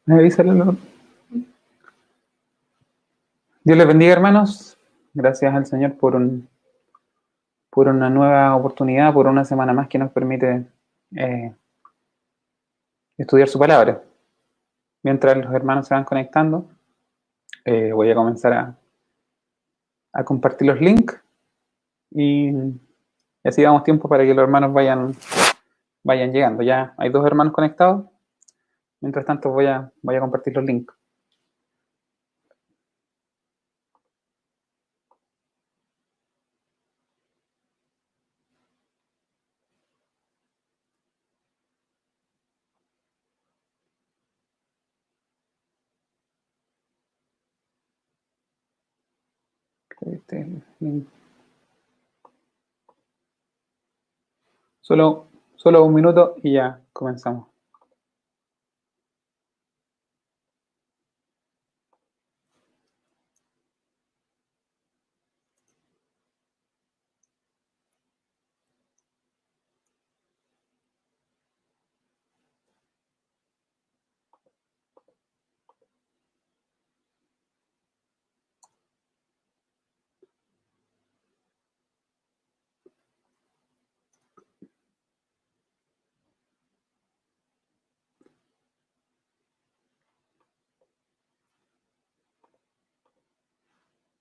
Me avisa Dios les bendiga, hermanos. Gracias al Señor por una nueva oportunidad, por una semana más que nos permite estudiar su palabra. Mientras los hermanos se van conectando, voy a comenzar a compartir los links y así damos tiempo para que los hermanos vayan llegando. Ya hay 2 hermanos conectados. Mientras tanto voy a compartir los links. Solo 1 minuto y ya comenzamos.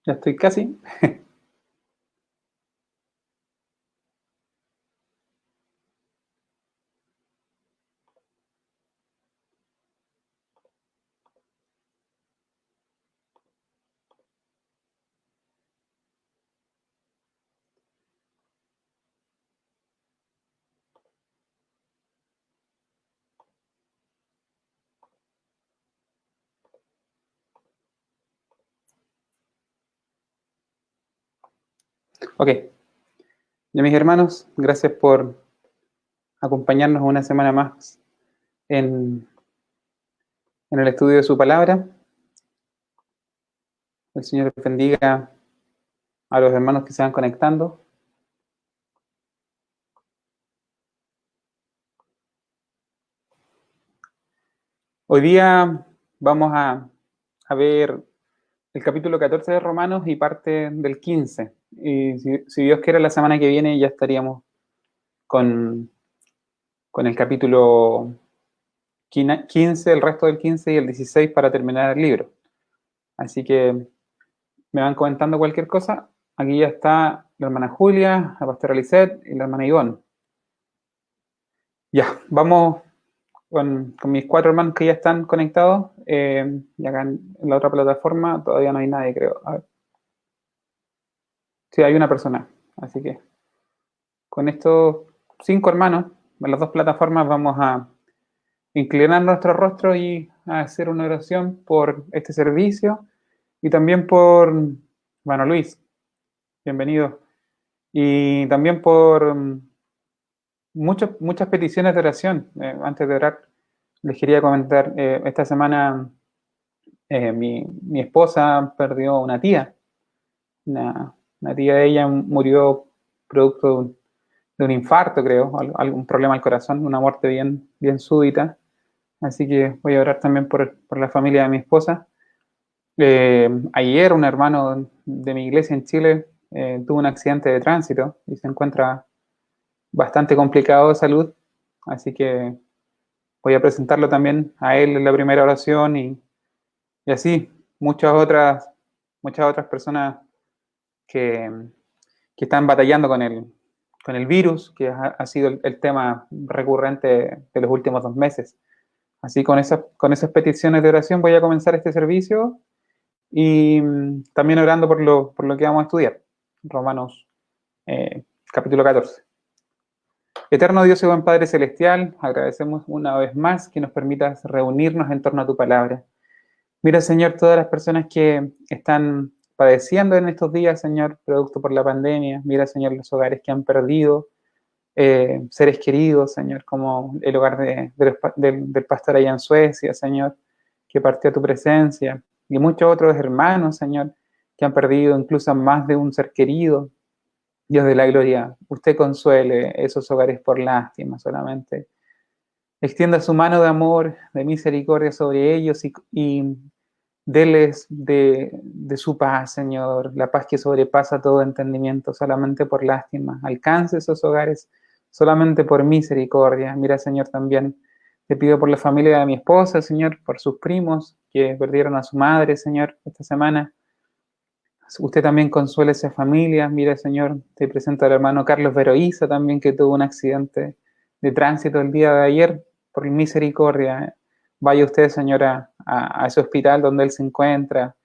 Ya estoy casi. Ok. Ya mis hermanos, gracias por acompañarnos una semana más en el estudio de su palabra. El Señor bendiga a los hermanos que se van conectando. Hoy día vamos a ver el capítulo 14 de Romanos y parte del 15. Y si Dios quiere, la semana que viene ya estaríamos con el capítulo 15, el resto del 15 y el 16 para terminar el libro. Así que me van comentando cualquier cosa. Aquí ya está la hermana Julia, la pastora Lisette y la hermana Ivonne. Ya, vamos con mis 4 hermanos que ya están conectados. Y acá en la otra plataforma todavía no hay nadie, creo. A ver. Sí, hay una persona. Así que con estos 5 hermanos, en las 2 plataformas, vamos a inclinar nuestro rostro y a hacer una oración por este servicio y también por hermano Luis. Bienvenido. Y también por muchas peticiones de oración. Antes de orar, les quería comentar, esta semana mi esposa perdió una tía. Una tía de ella murió producto de un infarto, creo, algún problema al corazón, una muerte bien súbita. Así que voy a orar también por la familia de mi esposa. Ayer un hermano de mi iglesia en Chile tuvo un accidente de tránsito y se encuentra bastante complicado de salud, así que voy a presentarlo también a él en la primera oración y así muchas otras personas que, que están batallando con el virus, que ha sido el tema recurrente de los últimos 2 meses. Así con esas peticiones de oración voy a comenzar este servicio y también orando por lo que vamos a estudiar. Romanos capítulo 14. Eterno Dios y buen Padre Celestial, agradecemos una vez más que nos permitas reunirnos en torno a tu palabra. Mira, Señor, todas las personas que están padeciendo en estos días, Señor, producto por la pandemia. Mira, Señor, los hogares que han perdido seres queridos, Señor, como el hogar del pastor allá en Suecia, Señor, que partió a tu presencia, y muchos otros hermanos, Señor, que han perdido incluso más de un ser querido. Dios de la gloria, usted consuele esos hogares por lástima solamente. extienda su mano de amor, de misericordia sobre ellos y deles de su paz, Señor, la paz que sobrepasa todo entendimiento, solamente por lástima. Alcance esos hogares solamente por misericordia. Mira, Señor, también te pido por la familia de mi esposa, Señor, por sus primos que perdieron a su madre, Señor, esta semana. Usted también consuela esa familia. Mira, Señor, te presento al hermano Carlos Veroiza también, que tuvo un accidente de tránsito el día de ayer. Por misericordia, vaya usted, Señora, a ese hospital donde él se encuentra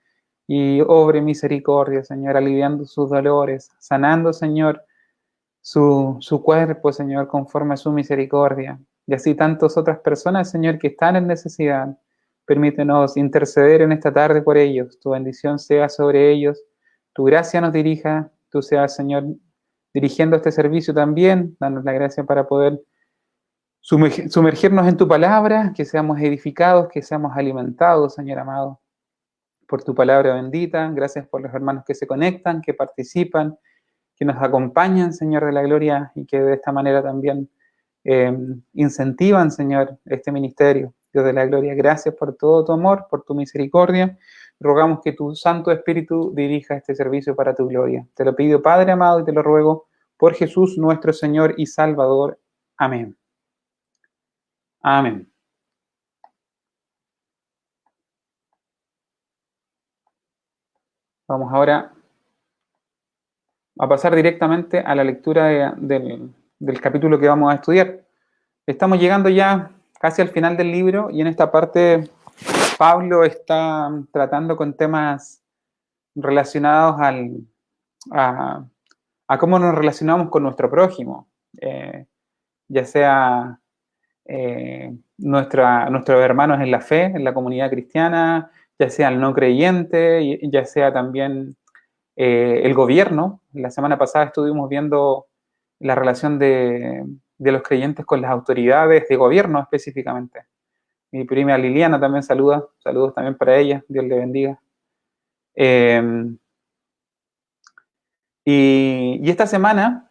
y obre misericordia, Señor, aliviando sus dolores, sanando, Señor, su cuerpo, Señor, conforme a su misericordia. Y así tantas otras personas, Señor, que están en necesidad. Permítenos interceder en esta tarde por ellos. Tu bendición sea sobre ellos. Tu gracia nos dirija. Tú seas, Señor, dirigiendo este servicio también. Danos la gracia para poder sumergirnos en tu palabra, que seamos edificados, que seamos alimentados, Señor amado, por tu palabra bendita. Gracias por los hermanos que se conectan, que participan, que nos acompañan, Señor de la gloria, y que de esta manera también incentivan, Señor, este ministerio. Dios de la gloria, gracias por todo tu amor, por tu misericordia. Rogamos que tu Santo Espíritu dirija este servicio para tu gloria. Te lo pido, Padre amado, y te lo ruego por Jesús nuestro Señor y Salvador. Amén. Amén. Vamos ahora a pasar directamente a la lectura del capítulo que vamos a estudiar. Estamos llegando ya casi al final del libro y en esta parte Pablo está tratando con temas relacionados a cómo nos relacionamos con nuestro prójimo, ya sea nuestros hermanos en la fe, en la comunidad cristiana, ya sea el no creyente, ya sea también el gobierno. La semana pasada estuvimos viendo la relación de los creyentes con las autoridades de gobierno específicamente. Mi prima Liliana también saludos también para ella, Dios le bendiga. Y esta semana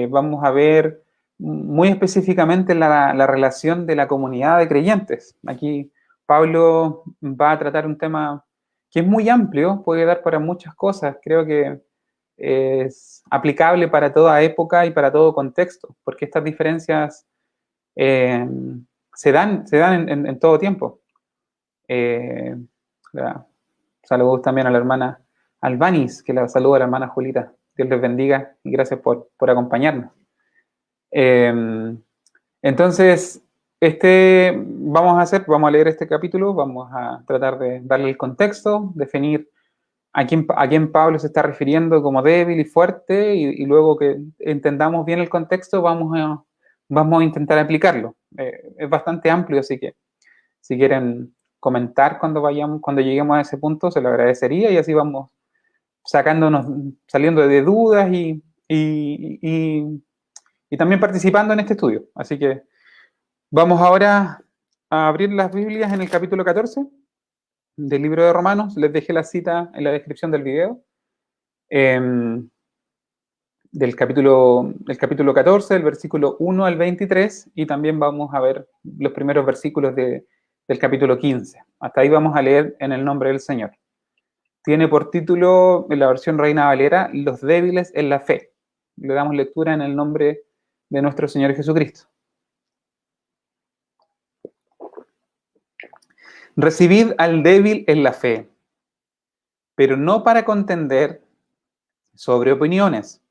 vamos a ver muy específicamente la relación de la comunidad de creyentes. Aquí Pablo va a tratar un tema que es muy amplio, puede dar para muchas cosas. Creo que es aplicable para toda época y para todo contexto, porque estas diferencias se dan en todo tiempo. Saludos también a la hermana Albanis, que la saluda a la hermana Julita. Dios les bendiga y gracias por acompañarnos. Entonces, vamos a leer este capítulo, vamos a tratar de darle el contexto, definir a quién Pablo se está refiriendo como débil y fuerte, y luego que entendamos bien el contexto, vamos a intentar aplicarlo. Es bastante amplio, así que si quieren comentar cuando lleguemos a ese punto, se lo agradecería, y así vamos saliendo de dudas y también participando en este estudio. Así que vamos ahora a abrir las Biblias en el capítulo 14 del libro de Romanos. Les dejé la cita en la descripción del video. Del capítulo 14, el versículo 1 al 23, y también vamos a ver los primeros versículos del capítulo 15. Hasta ahí vamos a leer en el nombre del Señor. Tiene por título, en la versión Reina Valera, Los débiles en la fe. Le damos lectura en el nombre de nuestro Señor Jesucristo. Recibid al débil en la fe, pero no para contender sobre opiniones,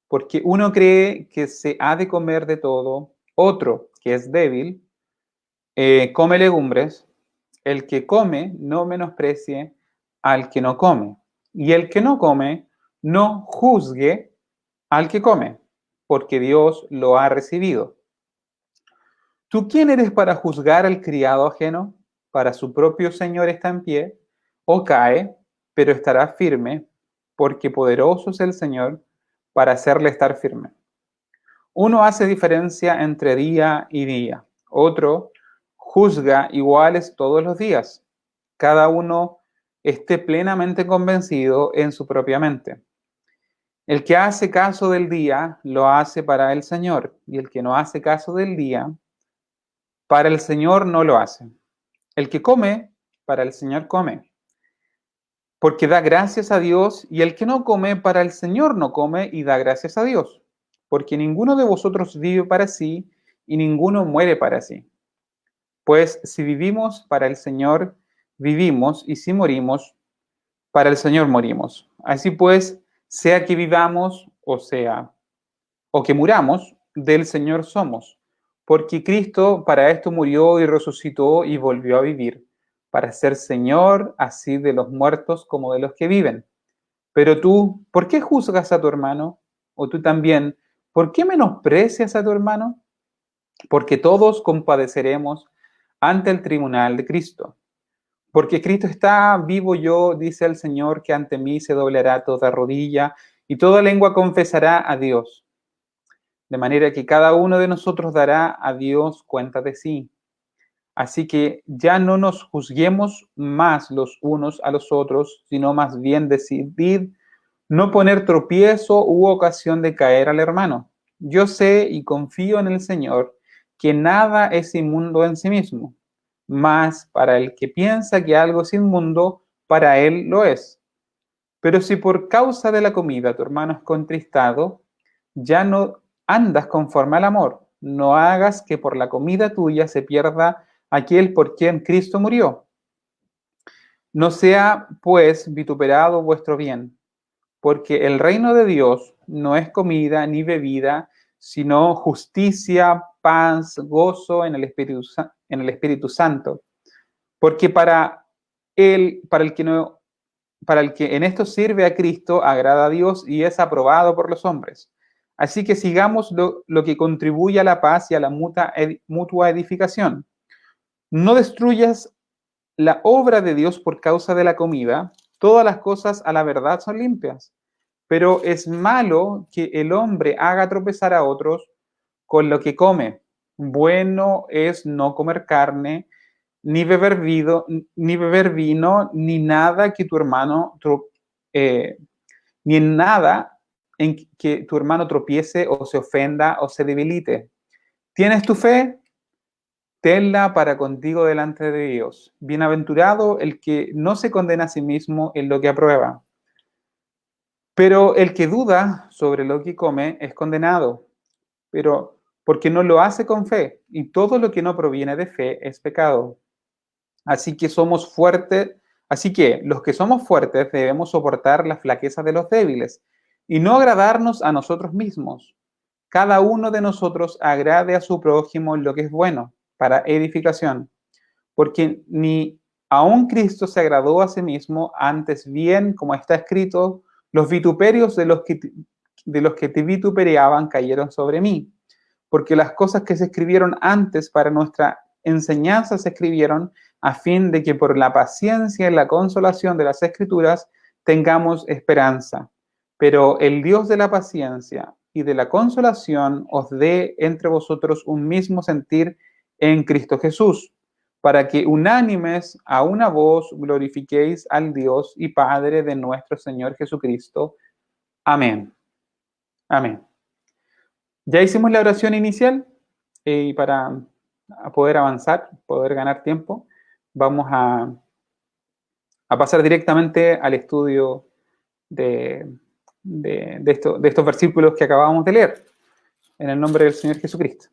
porque uno cree que se ha de comer de todo, otro, que es débil, come legumbres. El que come no menosprecie al que no come, y el que no come no juzgue al que come, porque Dios lo ha recibido. ¿Tú quién eres para juzgar al criado ajeno? Para su propio Señor está en pie, o cae, pero estará firme, porque poderoso es el Señor para hacerle estar firme. Uno hace diferencia entre día y día, otro juzga iguales todos los días. Cada uno esté plenamente convencido en su propia mente. El que hace caso del día, lo hace para el Señor, y el que no hace caso del día, para el Señor no lo hace. El que come, para el Señor come, porque da gracias a Dios, y el que no come, para el Señor no come y da gracias a Dios, porque ninguno de vosotros vive para sí, y ninguno muere para sí. Pues si vivimos, para el Señor vivimos, y si morimos, para el Señor morimos. Así pues, sea que vivamos, o que muramos, del Señor somos. Porque Cristo para esto murió y resucitó y volvió a vivir, para ser Señor así de los muertos como de los que viven. Pero tú, ¿por qué juzgas a tu hermano? O tú también, ¿por qué menosprecias a tu hermano? Porque todos compadeceremos ante el tribunal de Cristo. Porque Cristo está vivo, yo, dice el Señor, que ante mí se doblará toda rodilla y toda lengua confesará a Dios. De manera que cada uno de nosotros dará a Dios cuenta de sí. Así que ya no nos juzguemos más los unos a los otros, sino más bien decidid no poner tropiezo u ocasión de caer al hermano. Yo sé y confío en el Señor que nada es inmundo en sí mismo, mas para el que piensa que algo es inmundo, para él lo es. Pero si por causa de la comida tu hermano es contristado, ya no andas conforme al amor. No hagas que por la comida tuya se pierda aquel por quien Cristo murió. No sea, pues, vituperado vuestro bien, porque el reino de Dios no es comida ni bebida, sino justicia, paz, gozo en el Espíritu Santo. Porque para el que en esto sirve a Cristo, agrada a Dios y es aprobado por los hombres. Así que sigamos lo que contribuye a la paz y a la mutua edificación. No destruyas la obra de Dios por causa de la comida. Todas las cosas a la verdad son limpias, pero es malo que el hombre haga tropezar a otros con lo que come. Bueno es no comer carne, ni beber vino, ni nada que tu hermano, ni en nada en que tu hermano tropiece o se ofenda o se debilite. ¿Tienes tu fe? Tenla para contigo delante de Dios. Bienaventurado el que no se condena a sí mismo en lo que aprueba. Pero el que duda sobre lo que come es condenado, pero porque no lo hace con fe, y todo lo que no proviene de fe es pecado. Así que los que somos fuertes debemos soportar las flaquezas de los débiles y no agradarnos a nosotros mismos. Cada uno de nosotros agrade a su prójimo lo que es bueno para edificación, porque ni aun Cristo se agradó a sí mismo, antes bien, como está escrito, los vituperios de los que te vitupereaban cayeron sobre mí, porque las cosas que se escribieron antes para nuestra enseñanza se escribieron a fin de que por la paciencia y la consolación de las Escrituras tengamos esperanza. Pero el Dios de la paciencia y de la consolación os dé entre vosotros un mismo sentir en Cristo Jesús, para que unánimes a una voz glorifiquéis al Dios y Padre de nuestro Señor Jesucristo. Amén. Amén. Ya hicimos la oración inicial y para poder avanzar, poder ganar tiempo, vamos a pasar directamente al estudio de estos versículos que acabamos de leer, en el nombre del Señor Jesucristo.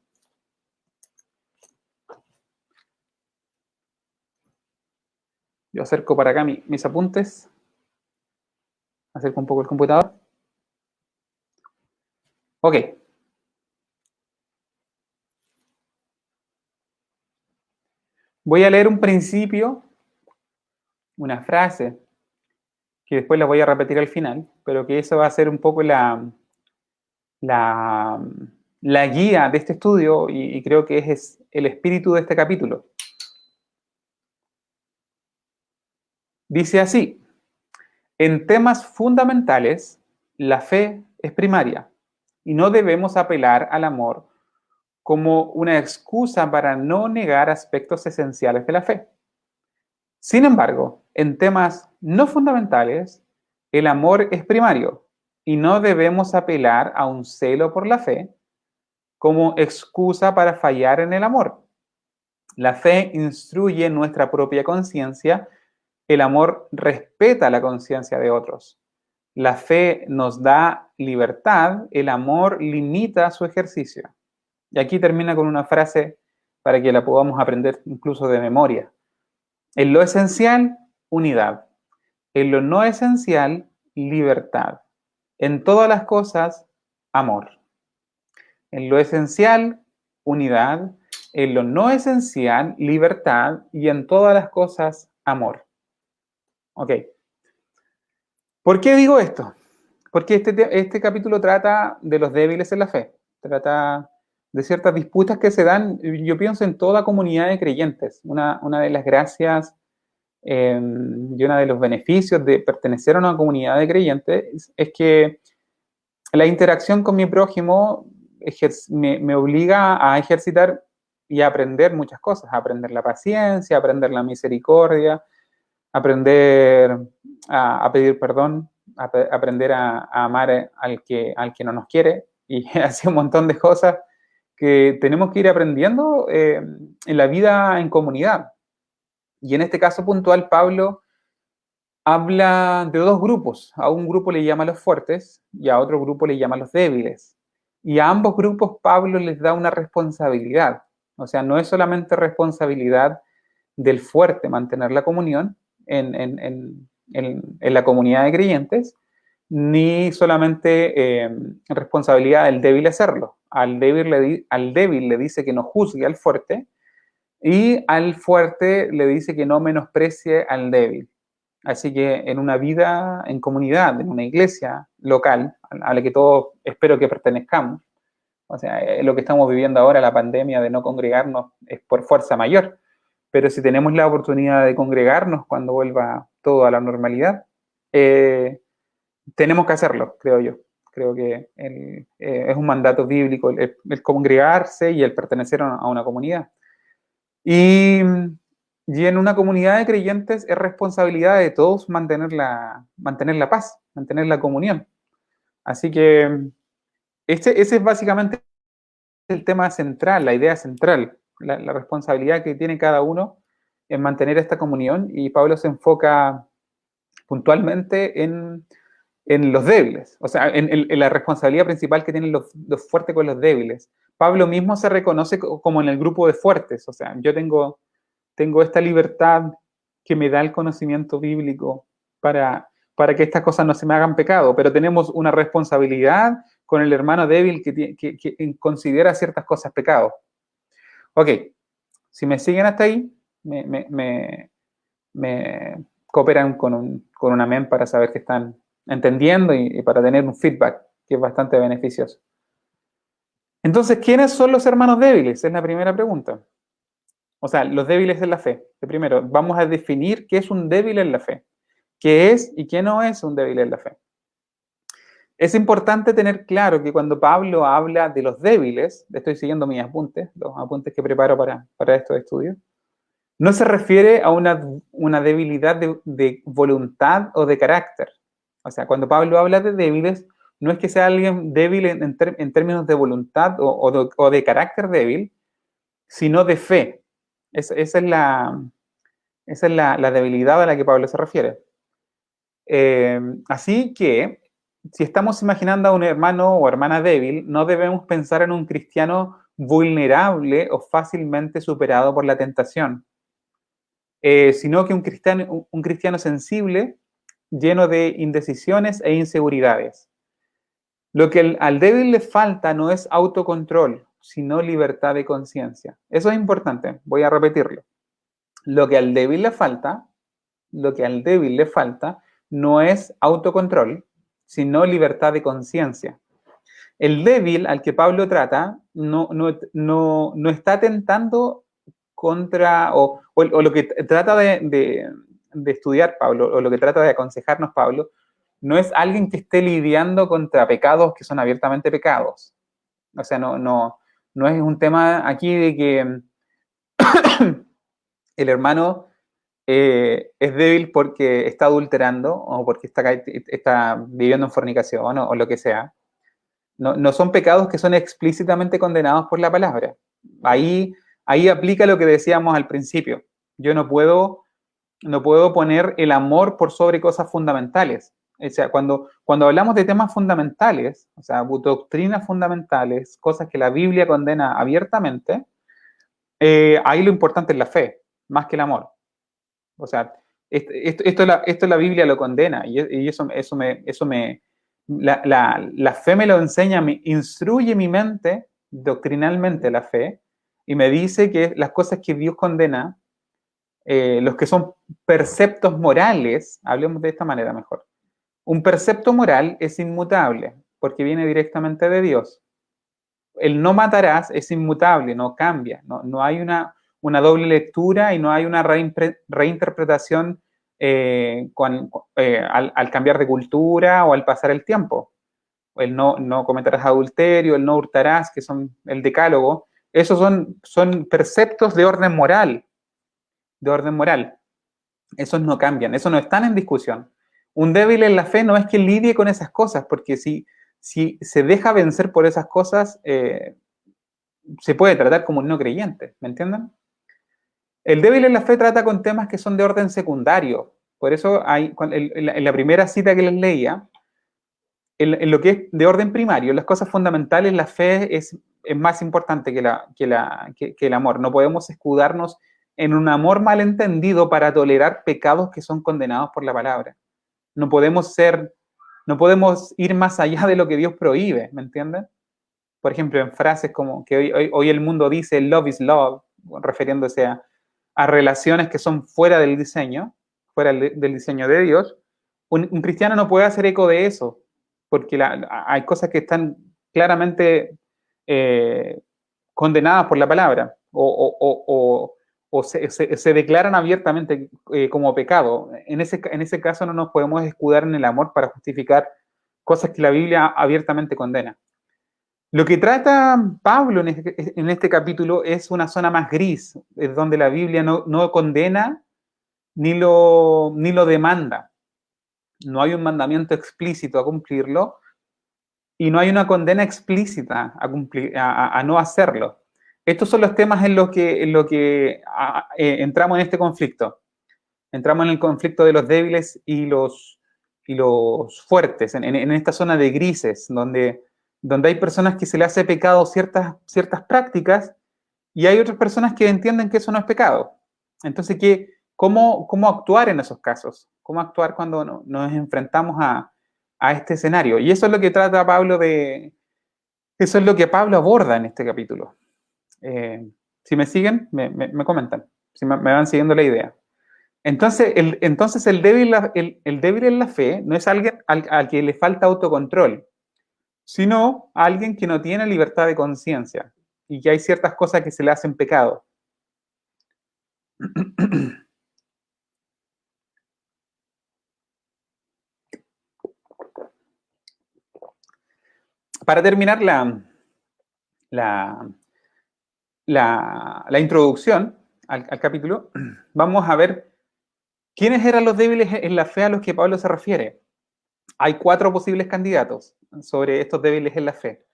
Yo acerco para acá mis apuntes, acerco un poco el computador. Ok. Voy a leer un principio, una frase, que después la voy a repetir al final, pero que eso va a ser un poco la guía de este estudio y creo que es el espíritu de este capítulo. Dice así: en temas fundamentales, la fe es primaria y no debemos apelar al amor como una excusa para no negar aspectos esenciales de la fe. Sin embargo, en temas no fundamentales, el amor es primario y no debemos apelar a un celo por la fe como excusa para fallar en el amor. La fe instruye nuestra propia conciencia. El amor respeta la conciencia de otros. La fe nos da libertad. El amor limita su ejercicio. Y aquí termina con una frase para que la podamos aprender incluso de memoria. En lo esencial, unidad. En lo no esencial, libertad. En todas las cosas, amor. En lo esencial, unidad. En lo no esencial, libertad. Y en todas las cosas, amor. Ok. ¿Por qué digo esto? Porque este capítulo trata de los débiles en la fe. Trata de ciertas disputas que se dan, yo pienso, en toda comunidad de creyentes. Una de las gracias y uno de los beneficios de pertenecer a una comunidad de creyentes es que la interacción con mi prójimo me obliga a ejercitar y a aprender muchas cosas, a aprender la paciencia, a aprender la misericordia, aprender a pedir perdón, aprender a amar al que no nos quiere, y así un montón de cosas que tenemos que ir aprendiendo en la vida en comunidad. Y en este caso puntual, Pablo habla de dos grupos. A un grupo le llama los fuertes y a otro grupo le llama los débiles. Y a ambos grupos Pablo les da una responsabilidad. O sea, no es solamente responsabilidad del fuerte mantener la comunión en la comunidad de creyentes, ni solamente responsabilidad del débil hacerlo. Al débil le dice que no juzgue al fuerte y al fuerte le dice que no menosprecie al débil. Así que en una vida en comunidad, en una iglesia local, a la que todos espero que pertenezcamos, o sea, lo que estamos viviendo ahora, la pandemia de no congregarnos, es por fuerza mayor. Pero si tenemos la oportunidad de congregarnos cuando vuelva todo a la normalidad, tenemos que hacerlo, creo yo. Creo que es un mandato bíblico el congregarse y el pertenecer a una comunidad. Y en una comunidad de creyentes es responsabilidad de todos mantener la paz, mantener la comunión. Así que ese es básicamente el tema central, la idea central, la responsabilidad que tiene cada uno en mantener esta comunión, y Pablo se enfoca puntualmente en los débiles, o sea, en la responsabilidad principal que tienen los fuertes con los débiles. Pablo mismo se reconoce como en el grupo de fuertes, o sea, yo tengo esta libertad que me da el conocimiento bíblico para que estas cosas no se me hagan pecado, pero tenemos una responsabilidad con el hermano débil que considera ciertas cosas pecado. Ok, si me siguen hasta ahí, me cooperan con un amén para saber que están entendiendo y para tener un feedback que es bastante beneficioso. Entonces, ¿quiénes son los hermanos débiles? Es la primera pregunta. O sea, los débiles en la fe. Primero, vamos a definir qué es un débil en la fe. ¿Qué es y qué no es un débil en la fe? Es importante tener claro que cuando Pablo habla de los débiles, estoy siguiendo mis apuntes, los apuntes que preparo para estos estudios, no se refiere a una debilidad de voluntad o de carácter. O sea, cuando Pablo habla de débiles, no es que sea alguien débil en términos de voluntad o de carácter débil, sino de fe. Esa es la debilidad a la que Pablo se refiere. Así que, si estamos imaginando a un hermano o hermana débil, no debemos pensar en un cristiano vulnerable o fácilmente superado por la tentación, sino que un cristiano sensible, lleno de indecisiones e inseguridades. Lo que al débil le falta no es autocontrol, sino libertad de conciencia. Eso es importante, voy a repetirlo. Lo que al débil le falta no es autocontrol, sino libertad de conciencia. El débil al que Pablo trata no está tentando contra, o lo que trata de estudiar Pablo, o lo que trata de aconsejarnos Pablo, no es alguien que esté lidiando contra pecados que son abiertamente pecados. O sea, no es un tema aquí de que el hermano es débil porque está adulterando o porque está viviendo en fornicación o lo que sea. No son pecados que son explícitamente condenados por la palabra. Ahí ahí aplica lo que decíamos al principio. Yo no puedo poner el amor por sobre cosas fundamentales. O sea, cuando hablamos de temas fundamentales, o sea, doctrinas fundamentales, cosas que la Biblia condena abiertamente, ahí lo importante es la fe, más que el amor. O sea, esto la Biblia lo condena y la fe me lo enseña, me instruye mi mente doctrinalmente la fe y me dice que las cosas que Dios condena, los que son preceptos morales, hablemos de esta manera mejor. Un precepto moral es inmutable porque viene directamente de Dios. El no matarás es inmutable, no cambia, no hay una doble lectura y no hay una reinterpretación al cambiar de cultura o al pasar el tiempo. El no cometerás adulterio, el no hurtarás, que son el decálogo, esos son preceptos de orden moral, Esos no cambian, esos no están en discusión. Un débil en la fe no es que lidie con esas cosas, porque si se deja vencer por esas cosas, se puede tratar como un no creyente, ¿me entienden? El débil en la fe trata con temas que son de orden secundario. Por eso en la primera cita que les leía, en lo que es de orden primario, las cosas fundamentales, la fe es más importante que el amor. No podemos escudarnos en un amor malentendido para tolerar pecados que son condenados por la palabra. No podemos ir más allá de lo que Dios prohíbe, ¿me entienden? Por ejemplo, en frases como que hoy el mundo dice love is love, refiriéndose a relaciones que son fuera del diseño de Dios, un cristiano no puede hacer eco de eso, porque hay cosas que están claramente condenadas por la palabra, o se declaran abiertamente como pecado. En ese caso no nos podemos escudar en el amor para justificar cosas que la Biblia abiertamente condena. Lo que trata Pablo en este capítulo es una zona más gris, es donde la Biblia no condena ni lo demanda. No hay un mandamiento explícito a cumplirlo y no hay una condena explícita a no hacerlo. Estos son los temas en los que entramos en este conflicto. Entramos en el conflicto de los débiles y los fuertes, en esta zona de grises, donde hay personas que se le hace pecado ciertas prácticas y hay otras personas que entienden que eso no es pecado. Entonces, ¿cómo actuar en esos casos? ¿Cómo actuar cuando nos enfrentamos a este escenario? Y eso es lo que trata Pablo eso es lo que Pablo aborda en este capítulo. Si me siguen, me comentan, si me van siguiendo la idea. Entonces, el débil en la fe no es alguien al que le falta autocontrol, sino alguien que no tiene libertad de conciencia y que hay ciertas cosas que se le hacen pecado. Para terminar la introducción al capítulo, vamos a ver quiénes eran los débiles en la fe a los que Pablo se refiere. Hay 4 posibles candidatos sobre estos débiles en la fe.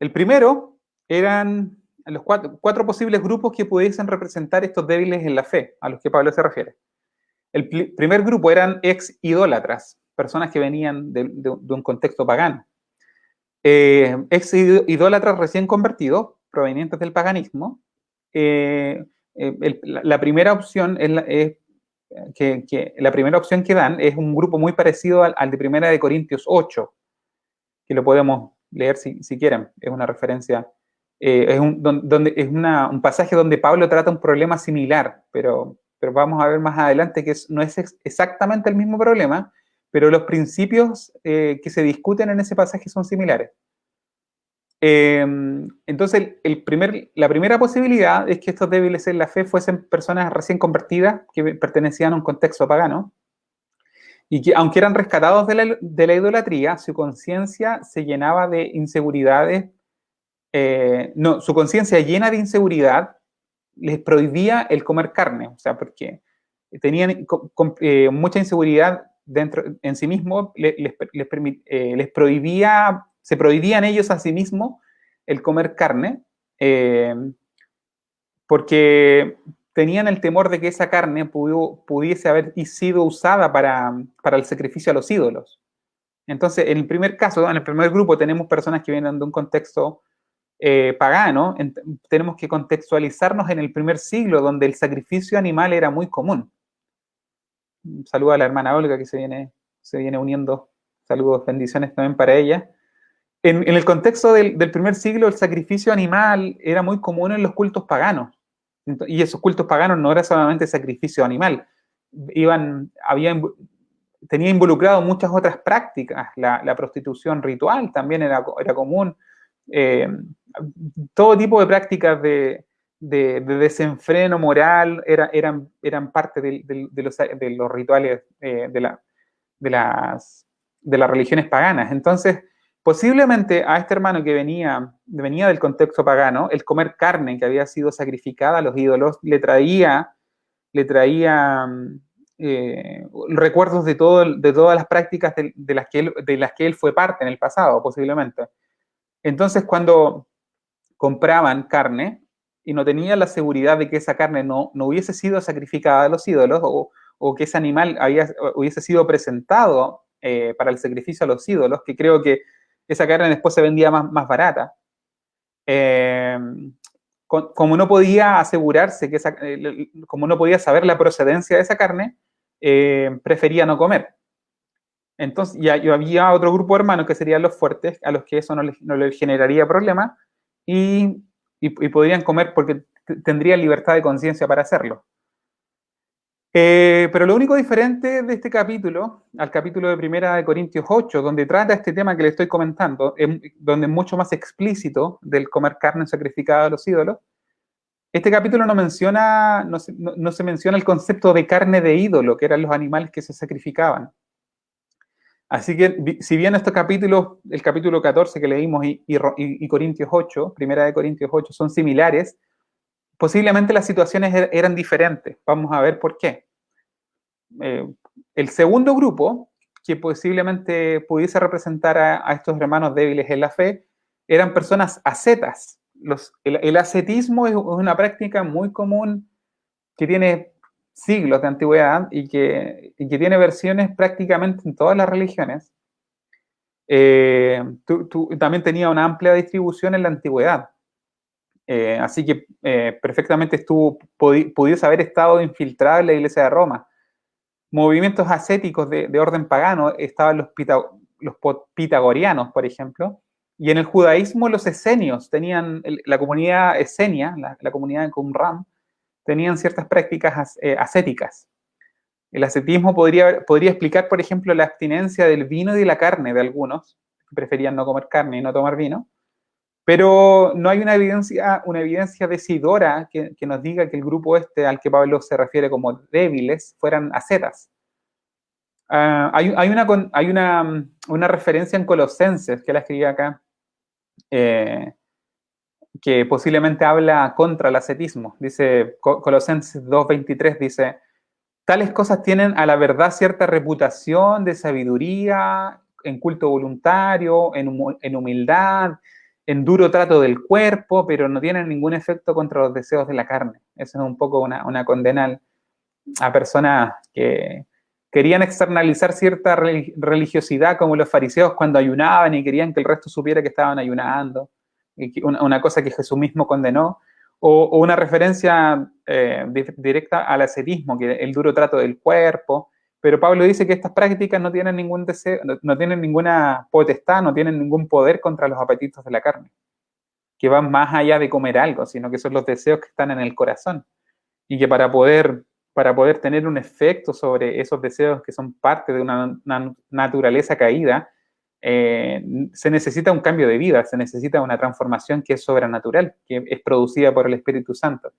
El primero eran los 4 posibles grupos que pudiesen representar estos débiles en la fe a los que Pablo se refiere. El primer grupo eran ex-idólatras, personas que venían de un contexto pagano. Ex-idólatras recién convertidos, provenientes del paganismo. La primera opción la primera opción que dan es un grupo muy parecido al de Primera de Corintios 8, que lo podemos leer si quieren. Es una referencia, es un pasaje donde Pablo trata un problema similar, pero vamos a ver más adelante que no es exactamente el mismo problema, pero los principios que se discuten en ese pasaje son similares. Entonces, la primera posibilidad es que estos débiles en la fe fuesen personas recién convertidas que pertenecían a un contexto pagano y que, aunque eran rescatados de la idolatría, su conciencia se llenaba de inseguridades. Su conciencia llena de inseguridad les prohibía el comer carne, o sea, porque tenían mucha inseguridad dentro en sí mismos, se prohibían ellos a sí mismos el comer carne, porque tenían el temor de que esa carne pudiese haber sido usada para el sacrificio a los ídolos. Entonces, en el primer caso, en el primer grupo, tenemos personas que vienen de un contexto pagano. Tenemos que contextualizarnos en el primer siglo, donde el sacrificio animal era muy común. Saludo a la hermana Olga, que se viene uniendo. Saludos, bendiciones también para ella. En el contexto del primer siglo, el sacrificio animal era muy común en los cultos paganos. Y esos cultos paganos no era solamente sacrificio animal. Tenía involucrado muchas otras prácticas. La prostitución ritual también era común. Todo tipo de prácticas de desenfreno moral eran parte de los rituales de las religiones paganas. Entonces, posiblemente a este hermano que venía del contexto pagano, el comer carne que había sido sacrificada a los ídolos le traía recuerdos de todas las prácticas de las que él fue parte en el pasado, posiblemente. Entonces, cuando compraban carne y no tenían la seguridad de que esa carne no hubiese sido sacrificada a los ídolos, o que ese animal hubiese sido presentado para el sacrificio a los ídolos, que creo que esa carne después se vendía más barata. Como no podía asegurarse como no podía saber la procedencia de esa carne, prefería no comer. Entonces, y había otro grupo de hermanos que serían los fuertes, a los que eso no les generaría problema, y podrían comer porque tendrían libertad de conciencia para hacerlo. Pero lo único diferente de este capítulo, al capítulo de 1 Corintios 8, donde trata este tema que le estoy comentando, donde es mucho más explícito del comer carne sacrificada a los ídolos, este capítulo no se menciona el concepto de carne de ídolo, que eran los animales que se sacrificaban. Así que, si bien estos capítulos, el capítulo 14 que leímos y Corintios 8, 1 Corintios 8, son similares, posiblemente las situaciones eran diferentes. Vamos a ver por qué. El segundo grupo, que posiblemente pudiese representar a estos hermanos débiles en la fe, eran personas ascetas. El ascetismo es una práctica muy común que tiene siglos de antigüedad y que tiene versiones prácticamente en todas las religiones. También tenía una amplia distribución en la antigüedad. Así que perfectamente pudiese haber estado infiltrado en la iglesia de Roma. Movimientos ascéticos de orden pagano estaban los pitagorianos, por ejemplo, y en el judaísmo los esenios tenían, la comunidad esenia, la comunidad de Qumran, tenían ciertas prácticas ascéticas. El ascetismo podría explicar, por ejemplo, la abstinencia del vino y de la carne de algunos, que preferían no comer carne y no tomar vino, pero no hay una evidencia decidora que nos diga que el grupo al que Pablo se refiere como débiles fueran ascetas. Hay una referencia en Colosenses, que la escribí acá, que posiblemente habla contra el ascetismo. Dice, Colosenses 2:23 dice, tales cosas tienen a la verdad cierta reputación de sabiduría, en culto voluntario, en humildad, en duro trato del cuerpo, pero no tienen ningún efecto contra los deseos de la carne. Eso es un poco una condena a personas que querían externalizar cierta religiosidad, como los fariseos cuando ayunaban y querían que el resto supiera que estaban ayunando, una cosa que Jesús mismo condenó, o una referencia directa al ascetismo, que el duro trato del cuerpo. Pero Pablo dice que estas prácticas no tienen ningún deseo, no tienen ninguna potestad, no tienen ningún poder contra los apetitos de la carne, que van más allá de comer algo, sino que son los deseos que están en el corazón, y que para poder tener un efecto sobre esos deseos que son parte de una naturaleza caída, se necesita un cambio de vida, se necesita una transformación que es sobrenatural, que es producida por el Espíritu Santo.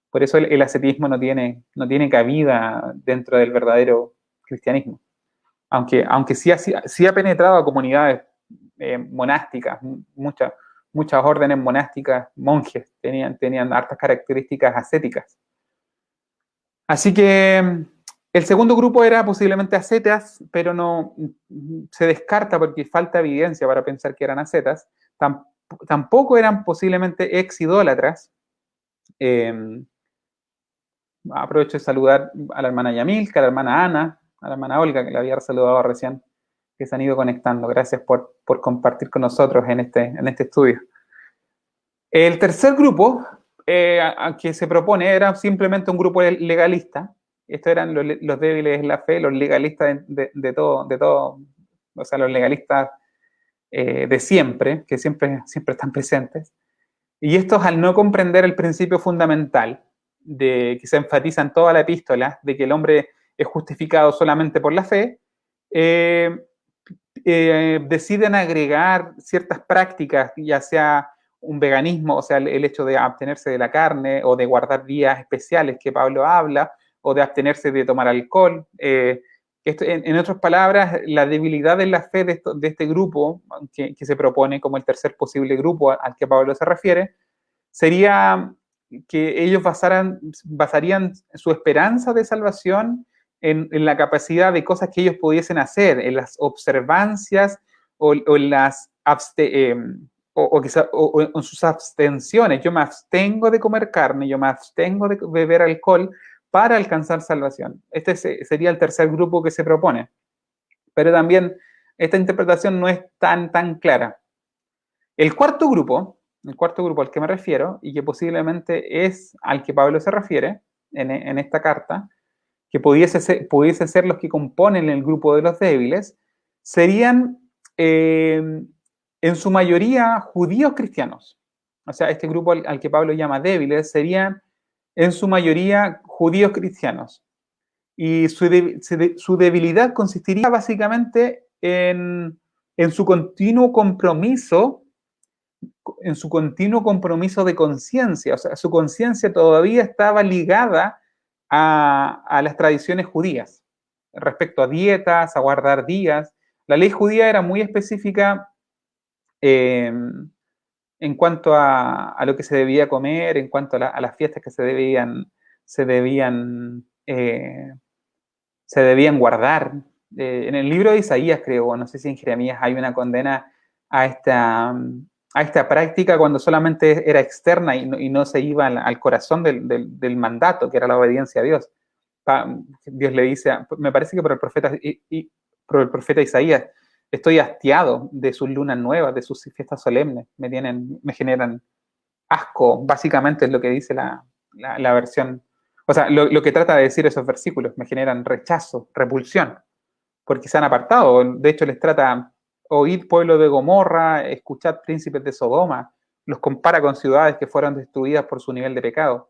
Por eso el ascetismo no tiene cabida dentro del verdadero cristianismo. Aunque sí ha penetrado a comunidades monásticas, muchas órdenes monásticas, monjes, tenían hartas características ascéticas. Así que el segundo grupo era posiblemente ascetas, pero no se descarta porque falta evidencia para pensar que eran ascetas. Tampoco eran posiblemente ex-idólatras, Aprovecho de saludar a la hermana Yamilka, a la hermana Ana, a la hermana Olga, que la había saludado recién, que se han ido conectando. Gracias por compartir con nosotros en este estudio. El tercer grupo que se propone era simplemente un grupo legalista. Estos eran los débiles en la fe, los legalistas de todo, o sea, los legalistas de siempre, que siempre están presentes. Y estos, al no comprender el principio fundamental de que se enfatiza en toda la epístola, de que el hombre es justificado solamente por la fe, deciden agregar ciertas prácticas, ya sea un veganismo, o sea, el hecho de abstenerse de la carne o de guardar días especiales que Pablo habla, o de abstenerse de tomar alcohol. En otras palabras, la debilidad en la fe de este grupo que se propone como el tercer posible grupo al que Pablo se refiere, sería que ellos basarían su esperanza de salvación en la capacidad de cosas que ellos pudiesen hacer, en las observancias o en las o en sus abstenciones. Yo me abstengo de comer carne, yo me abstengo de beber alcohol para alcanzar salvación. Este sería el tercer grupo que se propone. Pero también esta interpretación no es tan clara. El cuarto grupo al que me refiero, y que posiblemente es al que Pablo se refiere en esta carta, que pudiese ser los que componen el grupo de los débiles, serían en su mayoría judíos cristianos. O sea, este grupo al que Pablo llama débiles serían en su mayoría judíos cristianos. Y su debilidad consistiría básicamente en su continuo compromiso de conciencia. O sea, su conciencia todavía estaba ligada a las tradiciones judías respecto a dietas, a guardar días. La ley judía era muy específica en cuanto a lo que se debía comer, en cuanto a las fiestas que se debían guardar. En el libro de Isaías, creo, no sé si en Jeremías, hay una condena a esta práctica cuando solamente era externa y no se iba al corazón del mandato, que era la obediencia a Dios. Dios le dice, me parece que por el profeta Isaías, estoy hastiado de sus lunas nuevas, de sus fiestas solemnes, me generan asco, básicamente es lo que dice la versión. O sea, lo que trata de decir esos versículos, me generan rechazo, repulsión, porque se han apartado. De hecho, les trata, oíd pueblo de Gomorra, escuchad príncipes de Sodoma, los compara con ciudades que fueron destruidas por su nivel de pecado.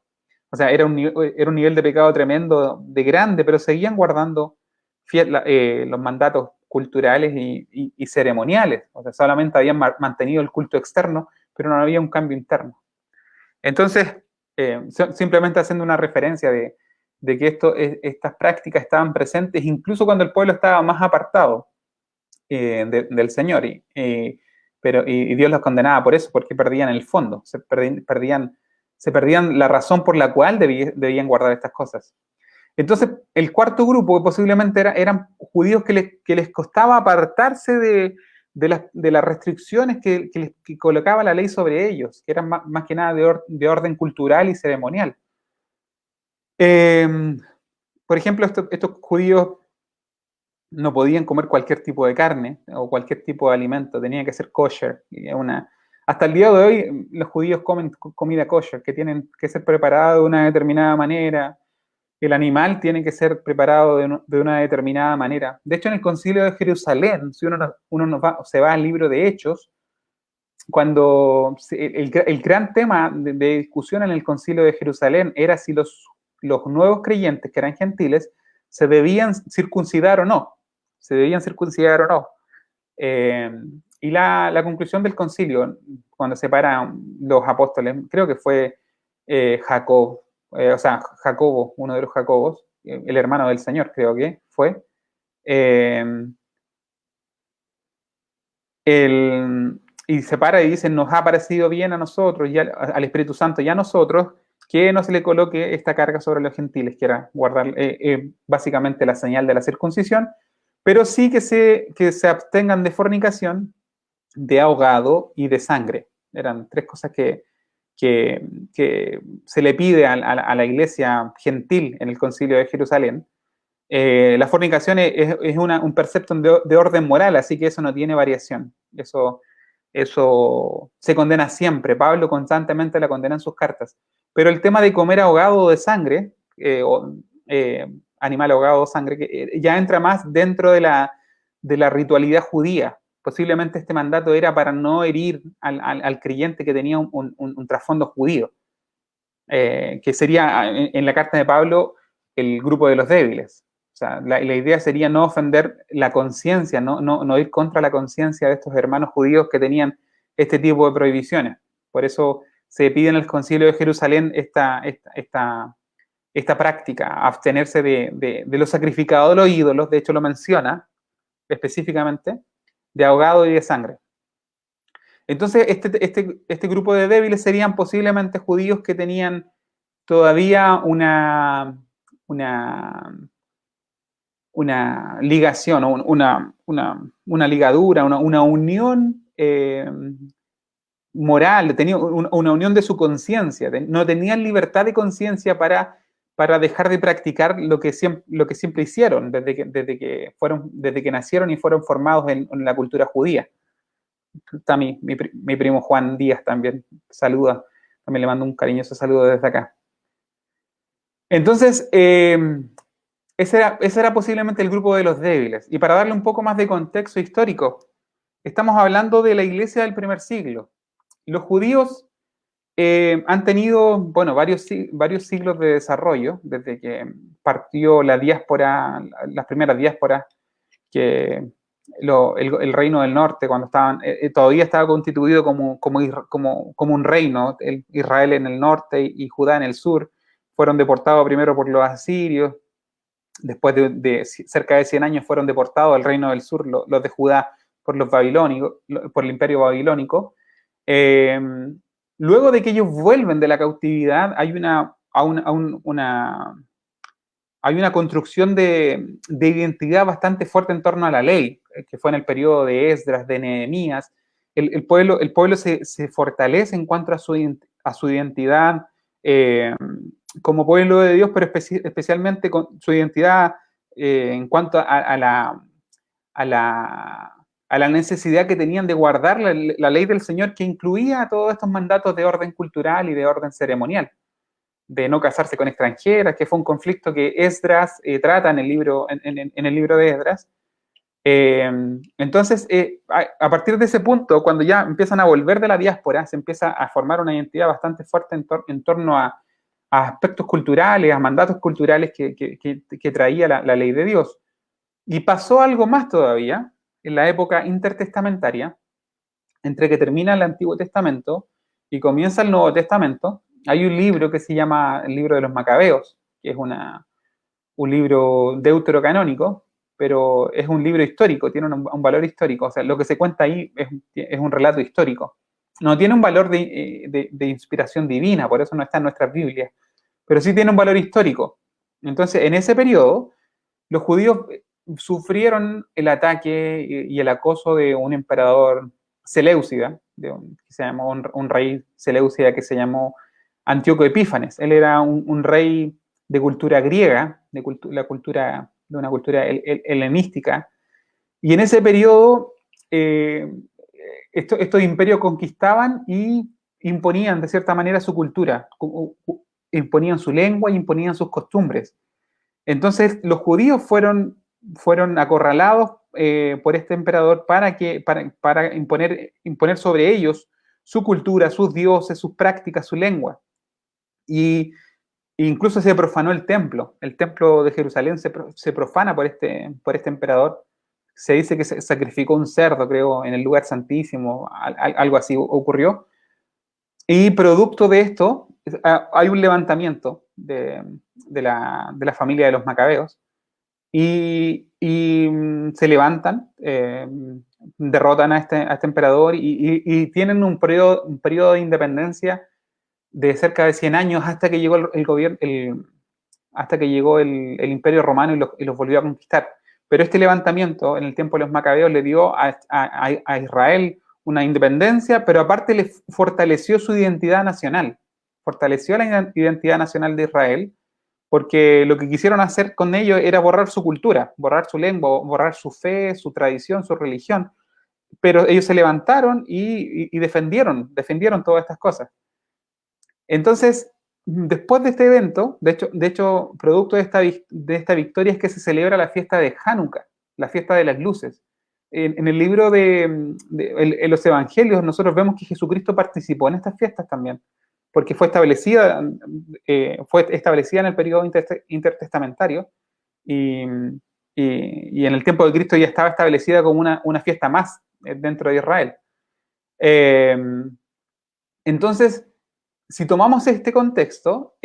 O sea, era un nivel de pecado tremendo, de grande, pero seguían guardando los mandatos culturales y ceremoniales. O sea, solamente habían mantenido el culto externo, pero no había un cambio interno. Entonces, simplemente haciendo una referencia de que estas prácticas estaban presentes incluso cuando el pueblo estaba más apartado del Señor, y Dios los condenaba por eso, porque perdían el fondo, se perdían la razón por la cual debían guardar estas cosas. Entonces, el cuarto grupo posiblemente eran judíos que les costaba apartarse de las restricciones que colocaba la ley sobre ellos, que eran más que nada de orden cultural y ceremonial. Por ejemplo, estos judíos no podían comer cualquier tipo de carne o cualquier tipo de alimento, tenía que ser kosher. Hasta el día de hoy los judíos comen comida kosher, que tienen que ser preparada de una determinada manera. El animal tiene que ser preparado de una determinada manera. De hecho, en el Concilio de Jerusalén, si uno se va al libro de Hechos, cuando el gran tema de discusión en el Concilio de Jerusalén era si los nuevos creyentes, que eran gentiles, se debían circuncidar o no. Y la conclusión del concilio, cuando separan los apóstoles, creo que fue Jacobo, uno de los Jacobos, el hermano del Señor, creo que fue, y separa y dice, nos ha parecido bien a nosotros, y al Espíritu Santo y a nosotros, que no se le coloque esta carga sobre los gentiles, que era guardar básicamente la señal de la circuncisión, pero sí que se abstengan de fornicación, de ahogado y de sangre. Eran tres cosas que que se le pide a la iglesia gentil en el Concilio de Jerusalén, la fornicación es un precepto de orden moral, así que eso no tiene variación. Eso se condena siempre. Pablo constantemente la condena en sus cartas. Pero el tema de comer ahogado de sangre, animal ahogado de sangre, que ya entra más dentro de la ritualidad judía. Posiblemente este mandato era para no herir al creyente que tenía un trasfondo judío, que sería en la carta de Pablo el grupo de los débiles. O sea, la idea sería no ofender la conciencia, no ir contra la conciencia de estos hermanos judíos que tenían este tipo de prohibiciones. Por eso se pide en el Concilio de Jerusalén esta práctica, abstenerse de lo sacrificado de los ídolos, de hecho lo menciona específicamente, de ahogado y de sangre. Entonces, este grupo de débiles serían posiblemente judíos que tenían todavía una ligación, una ligadura, una unión moral, tenía una unión de su conciencia, no tenían libertad de conciencia para dejar de practicar lo que siempre hicieron desde que nacieron y fueron formados en la cultura judía. Está mi primo Juan Díaz también, saluda, también le mando un cariñoso saludo desde acá. Entonces, ese era posiblemente el grupo de los débiles. Y para darle un poco más de contexto histórico, estamos hablando de la iglesia del primer siglo. Los judíos han tenido, bueno, varios siglos de desarrollo, desde que partió la diáspora, las primeras diásporas, que el reino del norte, cuando todavía estaba constituido como un reino, Israel en el norte y Judá en el sur. Fueron deportados primero por los asirios, después de cerca de 100 años fueron deportados al reino del sur, los de Judá, por los babilónicos, por el imperio babilónico. Luego de que ellos vuelven de la cautividad, hay una construcción de identidad bastante fuerte en torno a la ley, que fue en el periodo de Esdras, de Nehemías. El pueblo se fortalece en cuanto a su identidad como pueblo de Dios, pero especialmente con su identidad en cuanto a la necesidad que tenían de guardar la ley del Señor, que incluía todos estos mandatos de orden cultural y de orden ceremonial, de no casarse con extranjeras, que fue un conflicto que Esdras trata en el libro de Esdras. Entonces, a partir de ese punto, cuando ya empiezan a volver de la diáspora, se empieza a formar una identidad bastante fuerte en torno a aspectos culturales, a mandatos culturales que traía la ley de Dios. Y pasó algo más todavía, en la época intertestamentaria, entre que termina el Antiguo Testamento y comienza el Nuevo Testamento. Hay un libro que se llama el libro de los Macabeos, que es un libro deuterocanónico, pero es un libro histórico, tiene un valor histórico. O sea, lo que se cuenta ahí es un relato histórico. No tiene un valor de inspiración divina, por eso no está en nuestras Biblias, pero sí tiene un valor histórico. Entonces, en ese periodo, los judíos sufrieron el ataque y el acoso de un emperador Seleucida, que se llamó un rey Seleucida que se llamó Antíoco Epífanes. Él era un rey de cultura griega, de una cultura helenística, y en ese periodo estos imperios conquistaban y imponían de cierta manera su cultura, imponían su lengua y imponían sus costumbres. Entonces los judíos fueron acorralados por este emperador para imponer sobre ellos su cultura, sus dioses, sus prácticas, su lengua. Y incluso se profanó el templo de Jerusalén se profana por este emperador. Se dice que se sacrificó un cerdo, creo, en el lugar santísimo, algo así ocurrió. Y producto de esto, hay un levantamiento de la familia de los Macabeos, y se levantan, derrotan a este emperador y tienen un periodo de independencia de cerca de 100 años hasta que llegó hasta que llegó el Imperio Romano y los volvió a conquistar. Pero este levantamiento en el tiempo de los Macabeos le dio a Israel una independencia, pero aparte le fortaleció su identidad nacional, fortaleció la identidad nacional de Israel, porque lo que quisieron hacer con ellos era borrar su cultura, borrar su lengua, borrar su fe, su tradición, su religión, pero ellos se levantaron y defendieron todas estas cosas. Entonces, después de este evento, de hecho producto de esta victoria es que se celebra la fiesta de Hanukkah, la fiesta de las luces. En el libro en los evangelios nosotros vemos que Jesucristo participó en estas fiestas también, porque fue establecida en el periodo intertestamentario y, y en el tiempo de Cristo ya estaba establecida como una fiesta más dentro de Israel. Entonces, si tomamos este contexto,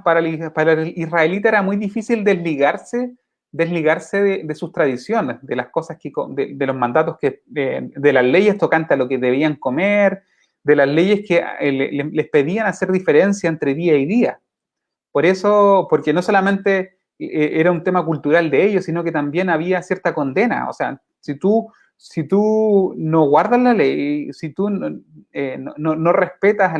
para el israelita era muy difícil desligarse de sus tradiciones, de las cosas de los mandatos de las leyes tocantes a lo que debían comer, de las leyes que les pedían hacer diferencia entre día y día. Por eso, porque no solamente era un tema cultural de ellos, sino que también había cierta condena. O sea, si tú no guardas la ley, si tú no respetas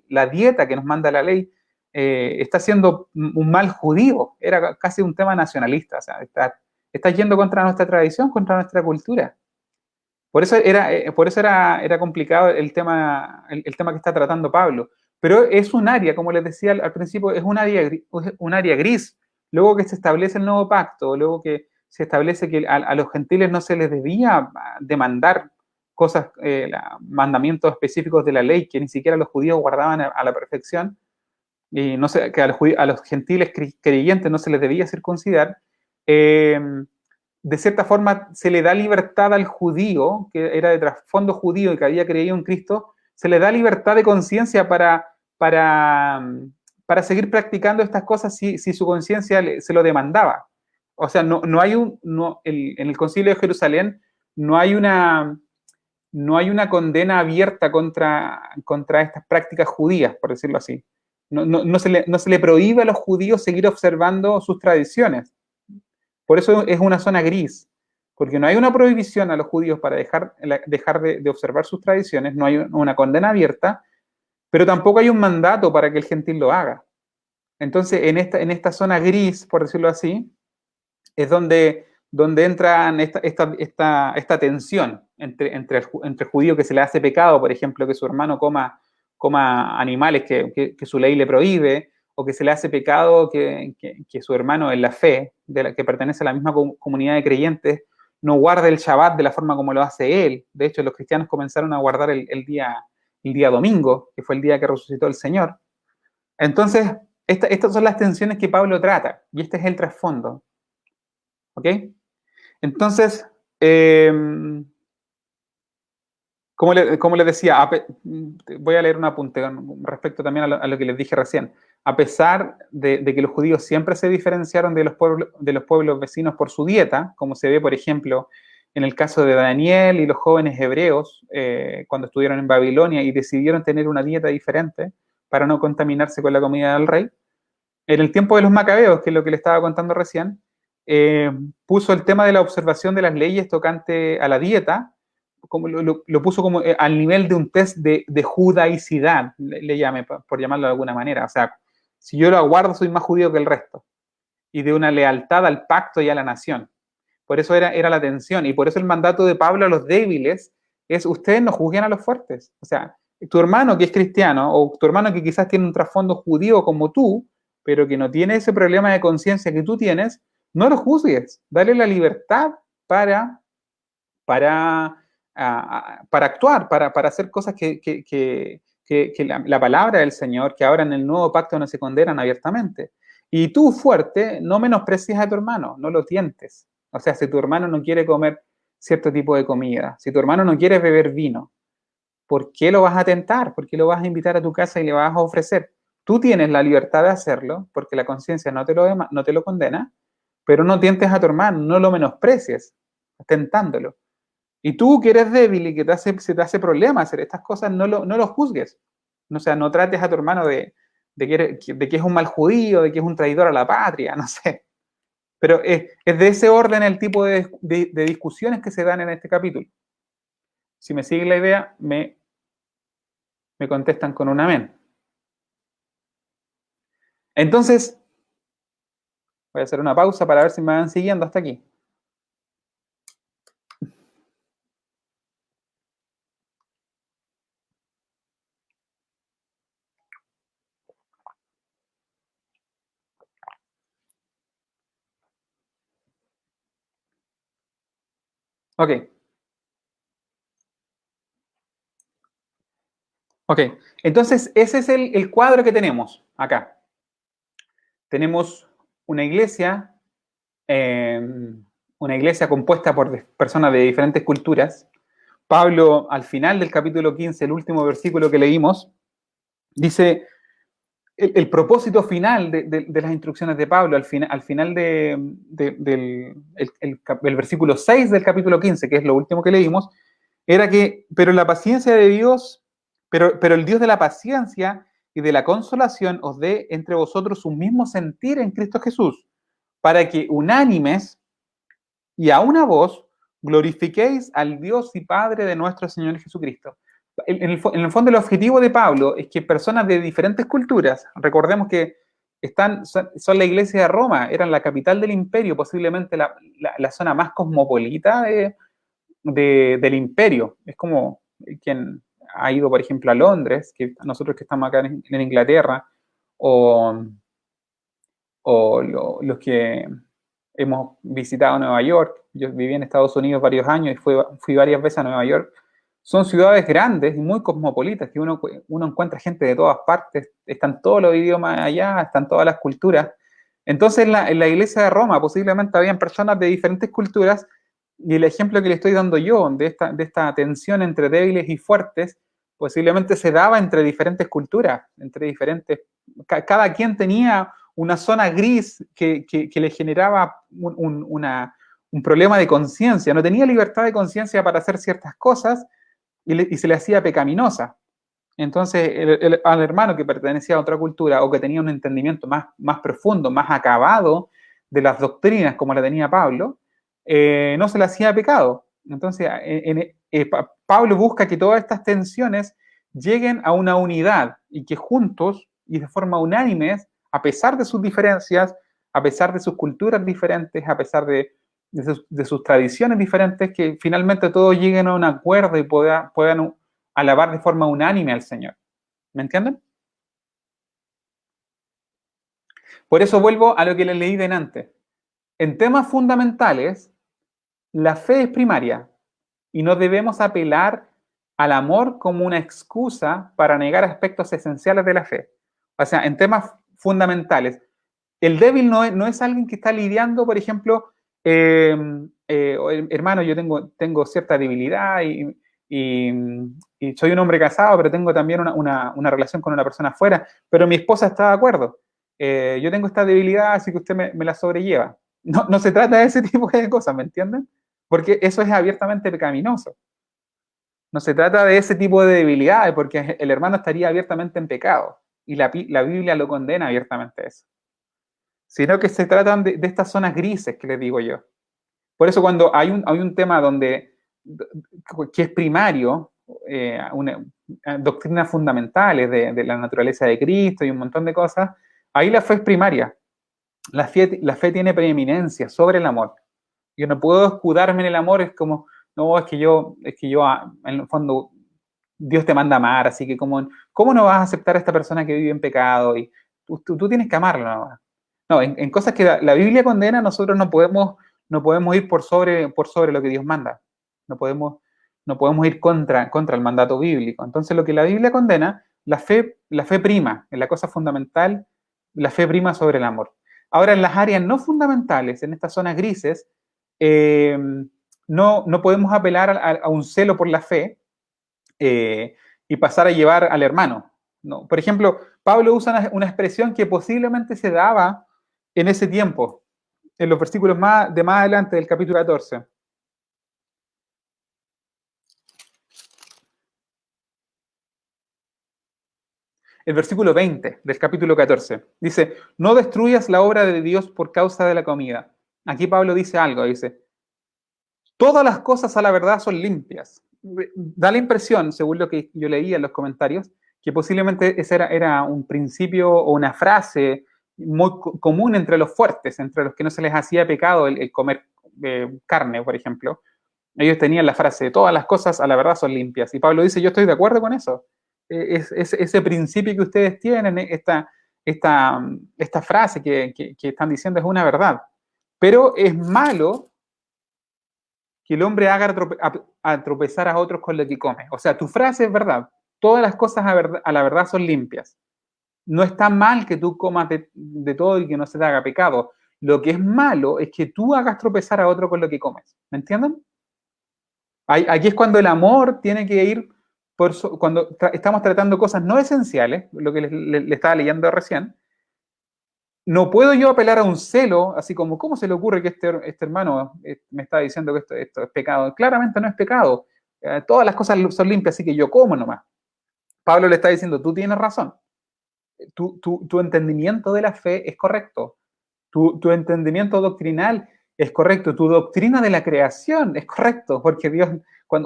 la dieta que nos manda la ley, estás siendo un mal judío. Era casi un tema nacionalista. O sea, estás yendo contra nuestra tradición, contra nuestra cultura. Por eso era complicado el tema que está tratando Pablo. Pero es un área, como les decía al principio, es un área gris. Luego que se establece el nuevo pacto, luego que se establece que a los gentiles no se les debía demandar cosas, mandamientos específicos de la ley que ni siquiera los judíos guardaban a la perfección, y no sé, que a los gentiles creyentes no se les debía circuncidar, de cierta forma se le da libertad al judío, que era de trasfondo judío y que había creído en Cristo, se le da libertad de conciencia para seguir practicando estas cosas si su conciencia se lo demandaba. O sea, en el Concilio de Jerusalén no hay una condena abierta contra estas prácticas judías, por decirlo así. No se le prohíbe a los judíos seguir observando sus tradiciones. Por eso es una zona gris, porque no hay una prohibición a los judíos para dejar de observar sus tradiciones, no hay una condena abierta, pero tampoco hay un mandato para que el gentil lo haga. Entonces, en esta zona gris, por decirlo así, es donde entra esta tensión entre el judío que se le hace pecado, por ejemplo, que su hermano coma animales que su ley le prohíbe, o que se le hace pecado que su hermano en la fe, que pertenece a la misma comunidad de creyentes, no guarde el Shabbat de la forma como lo hace él. De hecho, los cristianos comenzaron a guardar el día domingo, que fue el día que resucitó el Señor. Entonces, estas son las tensiones que Pablo trata, y este es el trasfondo. ¿Ok? Entonces, como les decía, voy a leer un apunte respecto también a lo que les dije recién. A pesar de que los judíos siempre se diferenciaron de los pueblos vecinos por su dieta, como se ve, por ejemplo, en el caso de Daniel y los jóvenes hebreos, cuando estuvieron en Babilonia y decidieron tener una dieta diferente para no contaminarse con la comida del rey, en el tiempo de los macabeos, que es lo que le estaba contando recién, puso el tema de la observación de las leyes tocante a la dieta, como lo puso como al nivel de un test de judaicidad, le llame, por llamarlo de alguna manera. O sea, si yo lo aguardo, soy más judío que el resto. Y de una lealtad al pacto y a la nación. Por eso era la tensión. Y por eso el mandato de Pablo a los débiles es: ustedes no juzguen a los fuertes. O sea, tu hermano que es cristiano, o tu hermano que quizás tiene un trasfondo judío como tú, pero que no tiene ese problema de conciencia que tú tienes, no lo juzgues. Dale la libertad para actuar, para hacer cosas que la palabra del Señor, que ahora en el nuevo pacto no se condenan abiertamente. Y tú, fuerte, no menosprecies a tu hermano, no lo tientes. O sea, si tu hermano no quiere comer cierto tipo de comida, si tu hermano no quiere beber vino, ¿por qué lo vas a tentar? ¿Por qué lo vas a invitar a tu casa y le vas a ofrecer? Tú tienes la libertad de hacerlo, porque la conciencia no te lo condena, pero no tientes a tu hermano, no lo menosprecies, tentándolo. Y tú que eres débil y que se te hace problema hacer estas cosas, no lo juzgues. O sea, no trates a tu hermano de que es un mal judío, de que es un traidor a la patria, no sé. Pero es de ese orden el tipo de discusiones que se dan en este capítulo. Si me sigue la idea, me contestan con un amén. Entonces, voy a hacer una pausa para ver si me van siguiendo hasta aquí. Ok. Ok. Entonces, ese es el cuadro que tenemos acá. Tenemos una iglesia, eh, una iglesia compuesta por personas de diferentes culturas. Pablo, al final del capítulo 15, el último versículo que leímos, dice el propósito final de las instrucciones de Pablo, al final del versículo 6 del capítulo 15, que es lo último que leímos, era que, pero la paciencia de Dios, pero el Dios de la paciencia y de la consolación os dé entre vosotros un mismo sentir en Cristo Jesús, para que unánimes y a una voz glorifiquéis al Dios y Padre de nuestro Señor Jesucristo. En el fondo el objetivo de Pablo es que personas de diferentes culturas, recordemos que son la iglesia de Roma, eran la capital del imperio, posiblemente la zona más cosmopolita del imperio. Es como quien ha ido, por ejemplo, a Londres, que nosotros que estamos acá en Inglaterra, o, los que hemos visitado Nueva York. Yo viví en Estados Unidos varios años y fui varias veces a Nueva York. Son ciudades grandes y muy cosmopolitas, que uno encuentra gente de todas partes, están todos los idiomas allá, están todas las culturas. Entonces, en la iglesia de Roma posiblemente habían personas de diferentes culturas, y el ejemplo que le estoy dando yo de esta tensión entre débiles y fuertes, posiblemente se daba entre diferentes culturas, entre diferentes... Cada quien tenía una zona gris que le generaba un problema de conciencia, no tenía libertad de conciencia para hacer ciertas cosas y se le hacía pecaminosa. Entonces, al hermano que pertenecía a otra cultura o que tenía un entendimiento más profundo, más acabado de las doctrinas como la tenía Pablo, no se le hacía pecado. Entonces, Pablo busca que todas estas tensiones lleguen a una unidad y que juntos y de forma unánime, a pesar de sus diferencias, a pesar de sus culturas diferentes, a pesar de sus tradiciones diferentes, que finalmente todos lleguen a un acuerdo y puedan alabar de forma unánime al Señor. ¿Me entienden? Por eso vuelvo a lo que les leí delante. En temas fundamentales, la fe es primaria y no debemos apelar al amor como una excusa para negar aspectos esenciales de la fe. O sea, en temas fundamentales, el débil no es alguien que está lidiando, por ejemplo, hermano, yo tengo cierta debilidad y, y soy un hombre casado, pero tengo también una relación con una persona afuera, pero mi esposa está de acuerdo. Yo tengo esta debilidad, así que usted me la sobrelleva. No se trata de ese tipo de cosas, ¿me entienden? Porque eso es abiertamente pecaminoso. No se trata de ese tipo de debilidades, porque el hermano estaría abiertamente en pecado. Y la Biblia lo condena abiertamente a eso. Sino que se tratan de estas zonas grises que les digo yo. Por eso cuando hay un tema que es primario, doctrinas fundamentales de la naturaleza de Cristo y un montón de cosas, ahí la fe es primaria. La fe tiene preeminencia sobre el amor. Yo no puedo escudarme en el amor, es como, no, es que yo, en el fondo, Dios te manda a amar, así que ¿cómo no vas a aceptar a esta persona que vive en pecado? Y tú tienes que amarlo, ¿no? No, en cosas que la Biblia condena, nosotros no podemos ir por sobre lo que Dios manda. No podemos ir contra el mandato bíblico. Entonces, lo que la Biblia condena, la fe prima, en la cosa fundamental, la fe prima sobre el amor. Ahora, en las áreas no fundamentales, en estas zonas grises, no podemos apelar a un celo por la fe y pasar a llevar al hermano. No. Por ejemplo, Pablo usa una expresión que posiblemente se daba en ese tiempo, en los versículos más adelante del capítulo 14. El versículo 20 del capítulo 14 dice: no destruyas la obra de Dios por causa de la comida. Aquí Pablo dice algo, dice: todas las cosas a la verdad son limpias, da la impresión, según lo que yo leía en los comentarios, que posiblemente ese era un principio o una frase muy común entre los fuertes, entre los que no se les hacía pecado el comer carne, por ejemplo. Ellos tenían la frase, todas las cosas a la verdad son limpias. Y Pablo dice, yo estoy de acuerdo con eso. Ese principio que ustedes tienen, esta frase que están diciendo es una verdad. Pero es malo que el hombre haga a tropezar a otros con lo que come. O sea, tu frase es verdad. Todas las cosas a la verdad son limpias. No está mal que tú comas de todo y que no se te haga pecado. Lo que es malo es que tú hagas tropezar a otro con lo que comes. ¿Me entienden? Aquí es cuando el amor tiene que ir cuando estamos tratando cosas no esenciales, lo que le estaba leyendo recién. No puedo yo apelar a un celo, así como, ¿cómo se le ocurre que este hermano me está diciendo que esto es pecado? Claramente no es pecado. Todas las cosas son limpias, así que yo como nomás. Pablo le está diciendo, tú tienes razón. Tu entendimiento de la fe es correcto. Tu entendimiento doctrinal es correcto. Tu doctrina de la creación es correcto, porque Dios,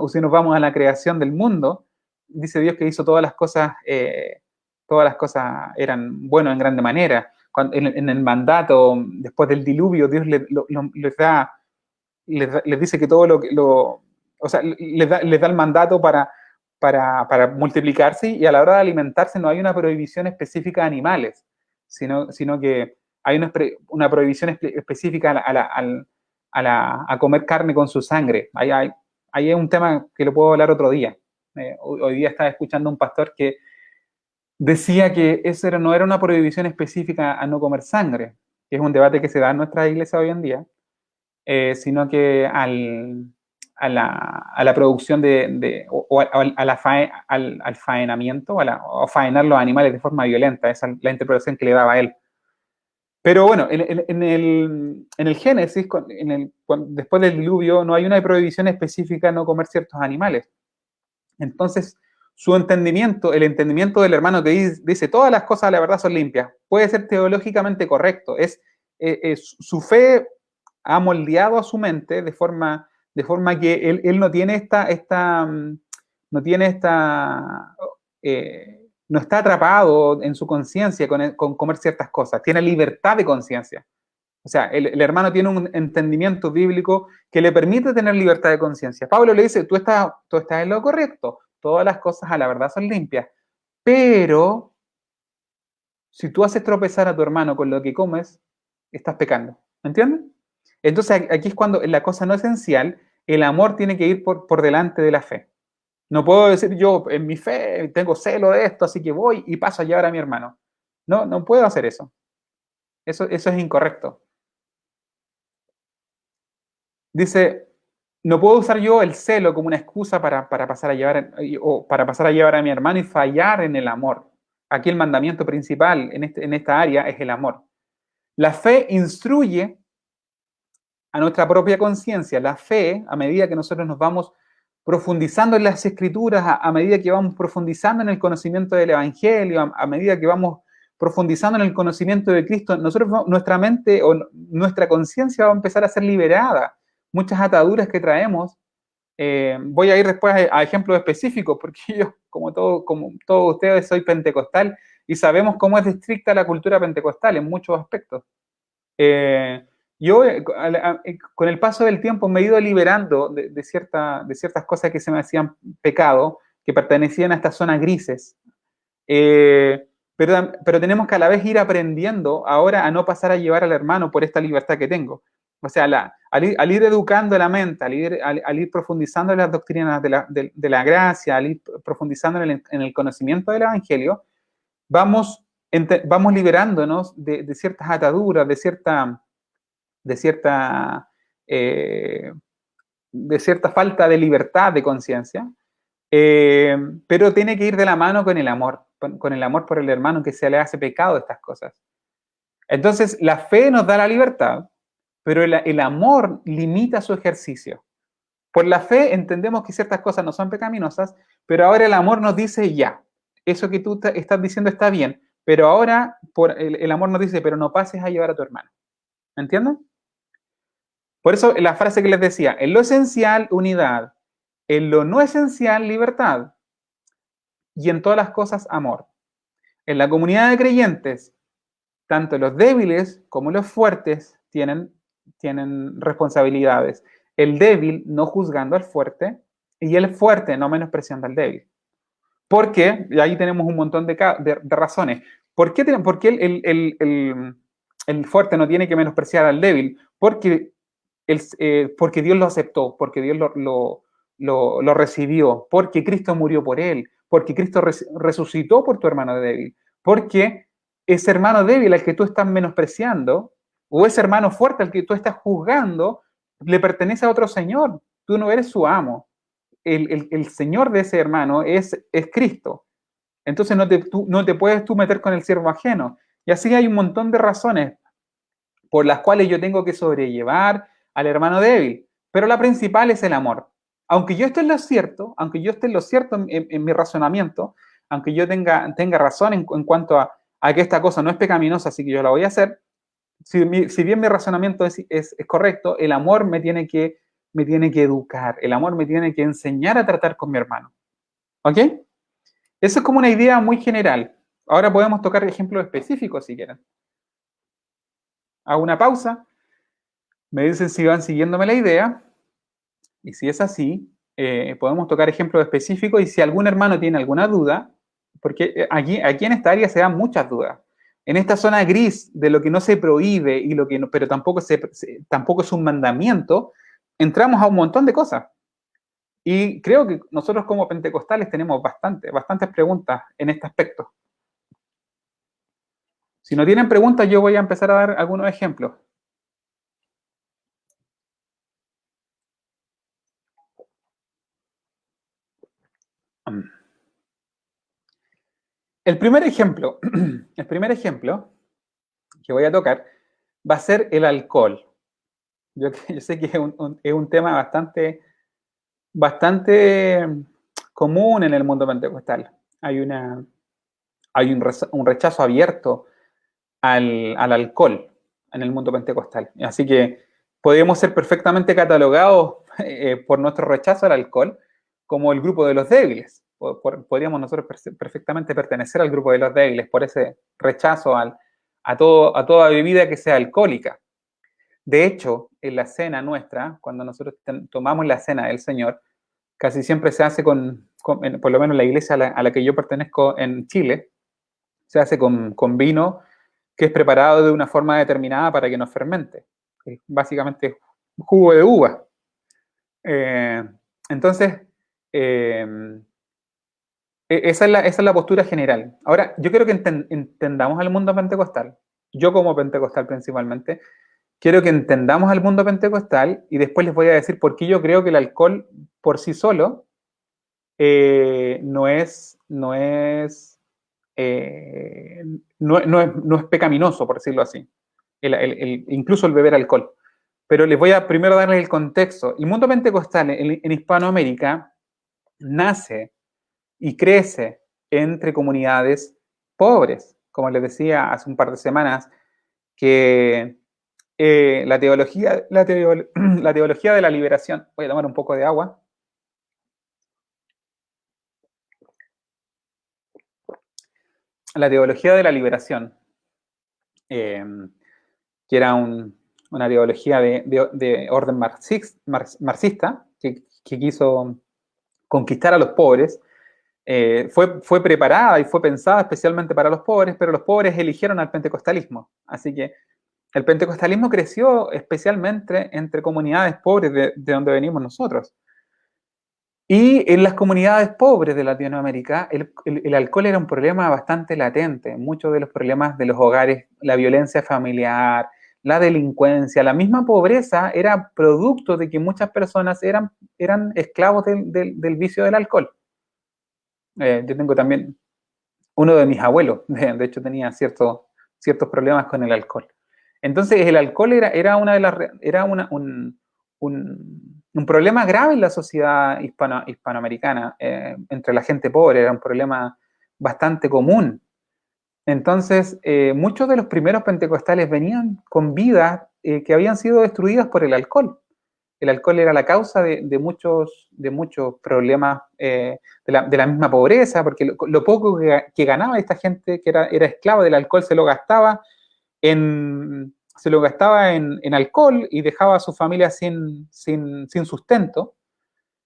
si nos vamos a la creación del mundo, dice Dios que hizo todas las cosas eran buenas en grande manera. En el mandato, después del diluvio, Dios les dice que todo o sea, les da el mandato para multiplicarse, y a la hora de alimentarse no hay una prohibición específica a animales, sino que hay una prohibición específica a comer carne con su sangre. Ahí es un tema que lo puedo hablar otro día. Hoy día estaba escuchando a un pastor que decía que eso no era una prohibición específica a no comer sangre, que es un debate que se da en nuestra iglesia hoy en día, sino que a la producción al faenamiento, o faenar los animales de forma violenta. Esa es la interpretación que le daba a él. Pero bueno, en el Génesis, después del diluvio, no hay una prohibición específica a no comer ciertos animales. Entonces, su entendimiento, el entendimiento del hermano que dice todas las cosas, la verdad, son limpias, puede ser teológicamente correcto. Su fe ha moldeado a su mente de forma que él no tiene no está atrapado en su conciencia con comer ciertas cosas, tiene libertad de conciencia. O sea, el hermano tiene un entendimiento bíblico que le permite tener libertad de conciencia. Pablo le dice, tú estás en lo correcto, todas las cosas a la verdad son limpias, pero si tú haces tropezar a tu hermano con lo que comes, estás pecando. ¿Me entiendes? Entonces aquí es cuando la cosa no esencial, el amor tiene que ir por delante de la fe. No puedo decir yo, en mi fe, tengo celo de esto, así que voy y paso a llevar a mi hermano. No puedo hacer eso. Eso es incorrecto. Dice, no puedo usar yo el celo como una excusa para pasar a llevar a mi hermano y fallar en el amor. Aquí el mandamiento principal en esta área es el amor. La fe instruye a nuestra propia conciencia. La fe, a medida que nosotros nos vamos profundizando en las escrituras, a medida que vamos profundizando en el conocimiento del evangelio, a medida que vamos profundizando en el conocimiento de Cristo, nuestra mente o nuestra conciencia va a empezar a ser liberada. Muchas ataduras que traemos, voy a ir después a ejemplos específicos, porque yo, como todos ustedes, soy pentecostal y sabemos cómo es estricta la cultura pentecostal en muchos aspectos. Yo, con el paso del tiempo, me he ido liberando de ciertas cosas que se me hacían pecado, que pertenecían a estas zonas grises. Pero tenemos que a la vez ir aprendiendo ahora a no pasar a llevar al hermano por esta libertad que tengo. O sea, al ir educando la mente, al ir profundizando en las doctrinas de la gracia, al ir profundizando en el conocimiento del evangelio, vamos liberándonos de ciertas ataduras, de cierta falta de libertad de conciencia, pero tiene que ir de la mano con el amor por el hermano, que se le hace pecado estas cosas. Entonces, la fe nos da la libertad, pero el amor limita su ejercicio. Por la fe entendemos que ciertas cosas no son pecaminosas, pero ahora el amor nos dice ya, eso que tú estás diciendo está bien, pero ahora el amor nos dice, pero no pases a llevar a tu hermano. ¿Me entienden? Por eso la frase que les decía, en lo esencial, unidad, En lo no esencial, libertad. Y en todas las cosas, amor. En la comunidad de creyentes, tanto los débiles como los fuertes tienen responsabilidades. El débil no juzgando al fuerte y el fuerte no menospreciando al débil. Porque, y ahí tenemos un montón de razones. ¿Por qué el fuerte no tiene que menospreciar al débil? Porque Dios lo aceptó, porque Dios lo recibió, porque Cristo murió por él, porque Cristo resucitó por tu hermano débil, porque ese hermano débil al que tú estás menospreciando, o ese hermano fuerte al que tú estás juzgando, le pertenece a otro Señor. Tú no eres su amo. El Señor de ese hermano es Cristo. Entonces no te puedes tú meter con el siervo ajeno. Y así hay un montón de razones por las cuales yo tengo que sobrellevar al hermano débil. Pero la principal es el amor. Aunque yo esté en lo cierto, en mi razonamiento, aunque yo tenga razón en cuanto a que esta cosa no es pecaminosa, así que yo la voy a hacer, si bien mi razonamiento es correcto, el amor me tiene que educar, el amor me tiene que enseñar a tratar con mi hermano. ¿Ok? Eso es como una idea muy general. Ahora podemos tocar ejemplos específicos si quieren. Hago una pausa, me dicen si van siguiéndome la idea, y si es así, podemos tocar ejemplos específicos, y si algún hermano tiene alguna duda, porque aquí en esta área se dan muchas dudas. En esta zona gris de lo que no se prohíbe y lo que no, pero tampoco es un mandamiento, entramos a un montón de cosas. Y creo que nosotros como pentecostales tenemos bastantes preguntas en este aspecto. Si no tienen preguntas, yo voy a empezar a dar algunos ejemplos. El primer ejemplo que voy a tocar va a ser el alcohol. Yo sé que es un tema bastante común en el mundo pentecostal. Hay un rechazo abierto al alcohol en el mundo pentecostal. Así que podríamos ser perfectamente catalogados por nuestro rechazo al alcohol como el grupo de los débiles. Podríamos nosotros perfectamente pertenecer al grupo de los débiles por ese rechazo a toda bebida que sea alcohólica. De hecho, en la cena nuestra, cuando nosotros tomamos la cena del Señor, casi siempre se hace por lo menos la iglesia a la que yo pertenezco en Chile, se hace con vino que es preparado de una forma determinada para que no fermente. Básicamente jugo de uva. Entonces, esa es la postura general. Ahora, yo quiero que entendamos al mundo pentecostal. Yo como pentecostal principalmente, quiero que entendamos al mundo pentecostal y después les voy a decir por qué yo creo que el alcohol por sí solo no es pecaminoso, por decirlo así, incluso el beber alcohol. Pero les voy a primero darles el contexto. El mundo pentecostal en Hispanoamérica nace y crece entre comunidades pobres. Como les decía hace un par de semanas, que la teología de la liberación, voy a tomar un poco de agua. La teología de la liberación, que era una teología de orden marxista, que quiso conquistar a los pobres, fue preparada y fue pensada especialmente para los pobres, pero los pobres eligieron al pentecostalismo. Así que el pentecostalismo creció especialmente entre comunidades pobres de donde venimos nosotros. Y en las comunidades pobres de Latinoamérica, el alcohol era un problema bastante latente. Muchos de los problemas de los hogares, la violencia familiar, la delincuencia, la misma pobreza era producto de que muchas personas eran esclavos del vicio del alcohol. Yo tengo también uno de mis abuelos, de hecho tenía ciertos problemas con el alcohol. Entonces el alcohol era un problema grave en la sociedad hispanoamericana, entre la gente pobre, era un problema bastante común. Entonces, muchos de los primeros pentecostales venían con vidas que habían sido destruidas por el alcohol. el alcohol era la causa de muchos problemas de la misma pobreza, porque lo poco que ganaba esta gente que era esclava del alcohol se lo gastaba en alcohol y dejaba a su familia sin sustento.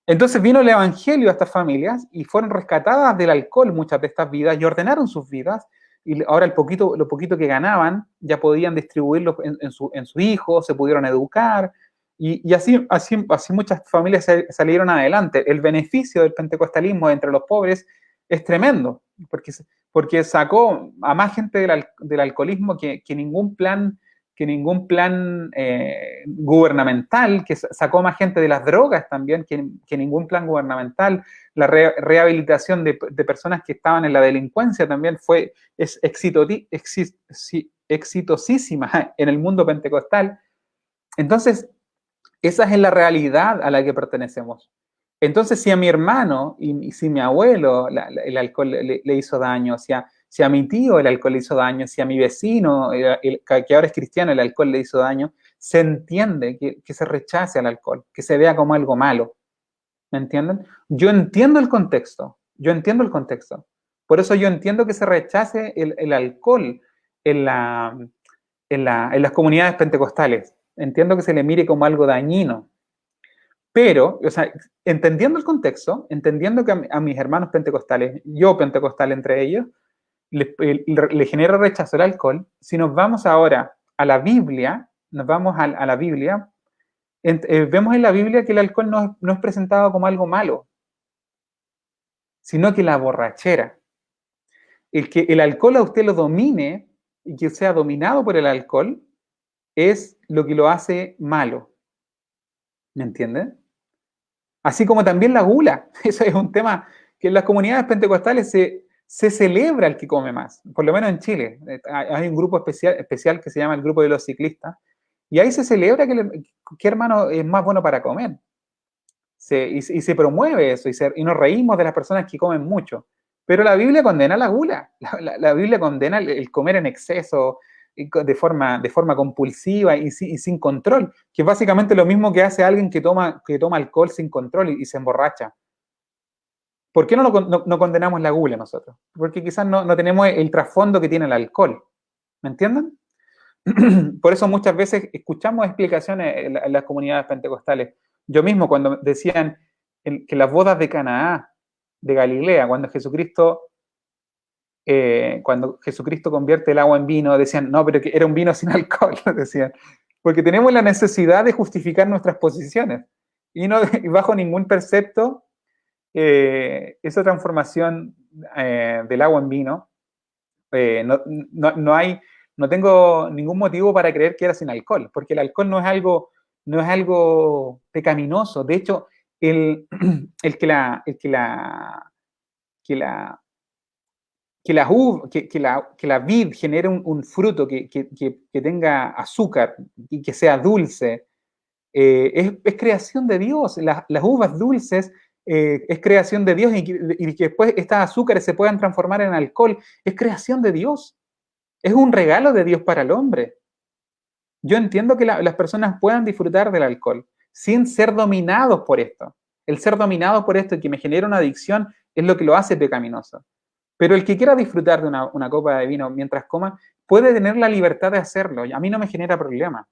Entonces vino el evangelio a estas familias y fueron rescatadas del alcohol muchas de estas vidas y ordenaron sus vidas. Y ahora lo poquito que ganaban ya podían distribuirlo en sus hijos, se pudieron educar. Y así muchas familias salieron adelante. El beneficio del pentecostalismo entre los pobres es tremendo, porque sacó a más gente del alcoholismo que ningún plan gubernamental, que sacó más gente de las drogas también que ningún plan gubernamental. La rehabilitación de personas que estaban en la delincuencia también es exitosísima en el mundo pentecostal. Entonces, esa es la realidad a la que pertenecemos. Entonces, si a mi hermano y si a mi abuelo el alcohol le hizo daño, si a mi tío el alcohol le hizo daño, si a mi vecino, que ahora es cristiano, el alcohol le hizo daño, se entiende que se rechace al alcohol, que se vea como algo malo. ¿Me entienden? Yo entiendo el contexto. Por eso yo entiendo que se rechace el alcohol en las comunidades pentecostales. Entiendo que se le mire como algo dañino. Pero, o sea, entendiendo el contexto, entendiendo que a mis hermanos pentecostales, yo pentecostal entre ellos, le genera rechazo el alcohol, si nos vamos ahora a la Biblia, a la Biblia, vemos en la Biblia que el alcohol no es presentado como algo malo, sino que la borrachera. Que el alcohol a usted lo domine y que sea dominado por el alcohol es lo que lo hace malo. ¿Me entienden? Así como también la gula. Eso es un tema que en las comunidades pentecostales se celebra el que come más, por lo menos en Chile. Hay un grupo especial que se llama el grupo de los ciclistas, y ahí se celebra que hermano es más bueno para comer. Y se promueve eso, y nos reímos de las personas que comen mucho. Pero la Biblia condena la gula, la Biblia condena el comer en exceso, de forma compulsiva y sin control, que es básicamente lo mismo que hace alguien que toma alcohol sin control y se emborracha. ¿Por qué no condenamos la gula nosotros? Porque quizás no tenemos el trasfondo que tiene el alcohol. ¿Me entienden? Por eso muchas veces escuchamos explicaciones en las comunidades pentecostales. Yo mismo, cuando decían que las bodas de Canaá, de Galilea, cuando Jesucristo convierte el agua en vino, decían, no, pero que era un vino sin alcohol, decían. Porque tenemos la necesidad de justificar nuestras posiciones. Y bajo ningún precepto esa transformación del agua en vino, no tengo ningún motivo para creer que era sin alcohol, porque el alcohol no es algo pecaminoso. De hecho, el que la vid genere un fruto que tenga azúcar y que sea dulce, es creación de Dios. Las uvas dulces es creación de Dios, y que después estas azúcares se puedan transformar en alcohol, es creación de Dios. Es un regalo de Dios para el hombre. Yo entiendo que las personas puedan disfrutar del alcohol sin ser dominados por esto. El ser dominado por esto y que me genera una adicción es lo que lo hace pecaminoso. Pero el que quiera disfrutar de una copa de vino mientras coma, puede tener la libertad de hacerlo. A mí no me genera problema.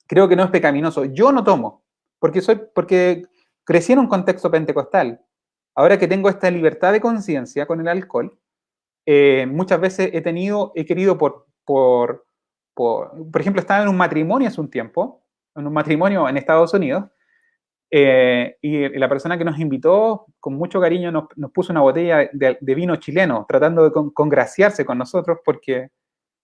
Creo que no es pecaminoso. Yo no tomo, porque crecí en un contexto pentecostal. Ahora que tengo esta libertad de conciencia con el alcohol, muchas veces he querido por ejemplo, estaba en un matrimonio hace un tiempo, en un matrimonio en Estados Unidos, y la persona que nos invitó, con mucho cariño, nos puso una botella de vino chileno, tratando de congraciarse con nosotros porque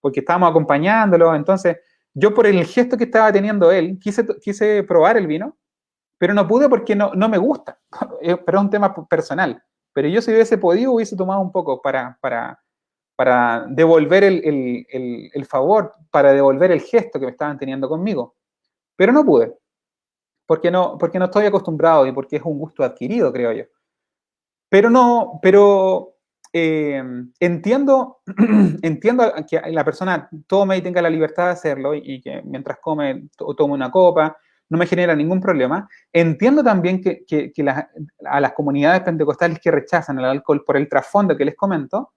estábamos acompañándolo. Entonces, yo por el gesto que estaba teniendo él, quise probar el vino, pero no pude porque no me gusta, pero es un tema personal. Pero yo, si hubiese podido, hubiese tomado un poco para devolver el favor, para devolver el gesto que me estaban teniendo conmigo. Pero no pude, porque no estoy acostumbrado y porque es un gusto adquirido, creo yo. Pero entiendo que la persona tome y tenga la libertad de hacerlo, y que mientras come tome una copa. no me genera ningún problema. Entiendo también que a las comunidades pentecostales que rechazan el alcohol por el trasfondo que les comento,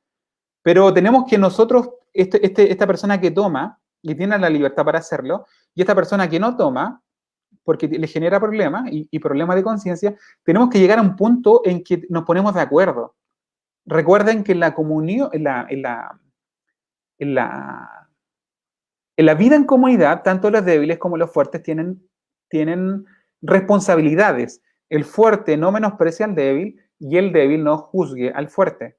pero tenemos que nosotros, esta persona que toma, y tiene la libertad para hacerlo, y esta persona que no toma, porque le genera problemas y problemas de conciencia, tenemos que llegar a un punto en que nos ponemos de acuerdo. Recuerden que en la comunión, en la, en la vida en comunidad, tanto los débiles como los fuertes tienen responsabilidades. El fuerte no menosprecia al débil y el débil no juzgue al fuerte.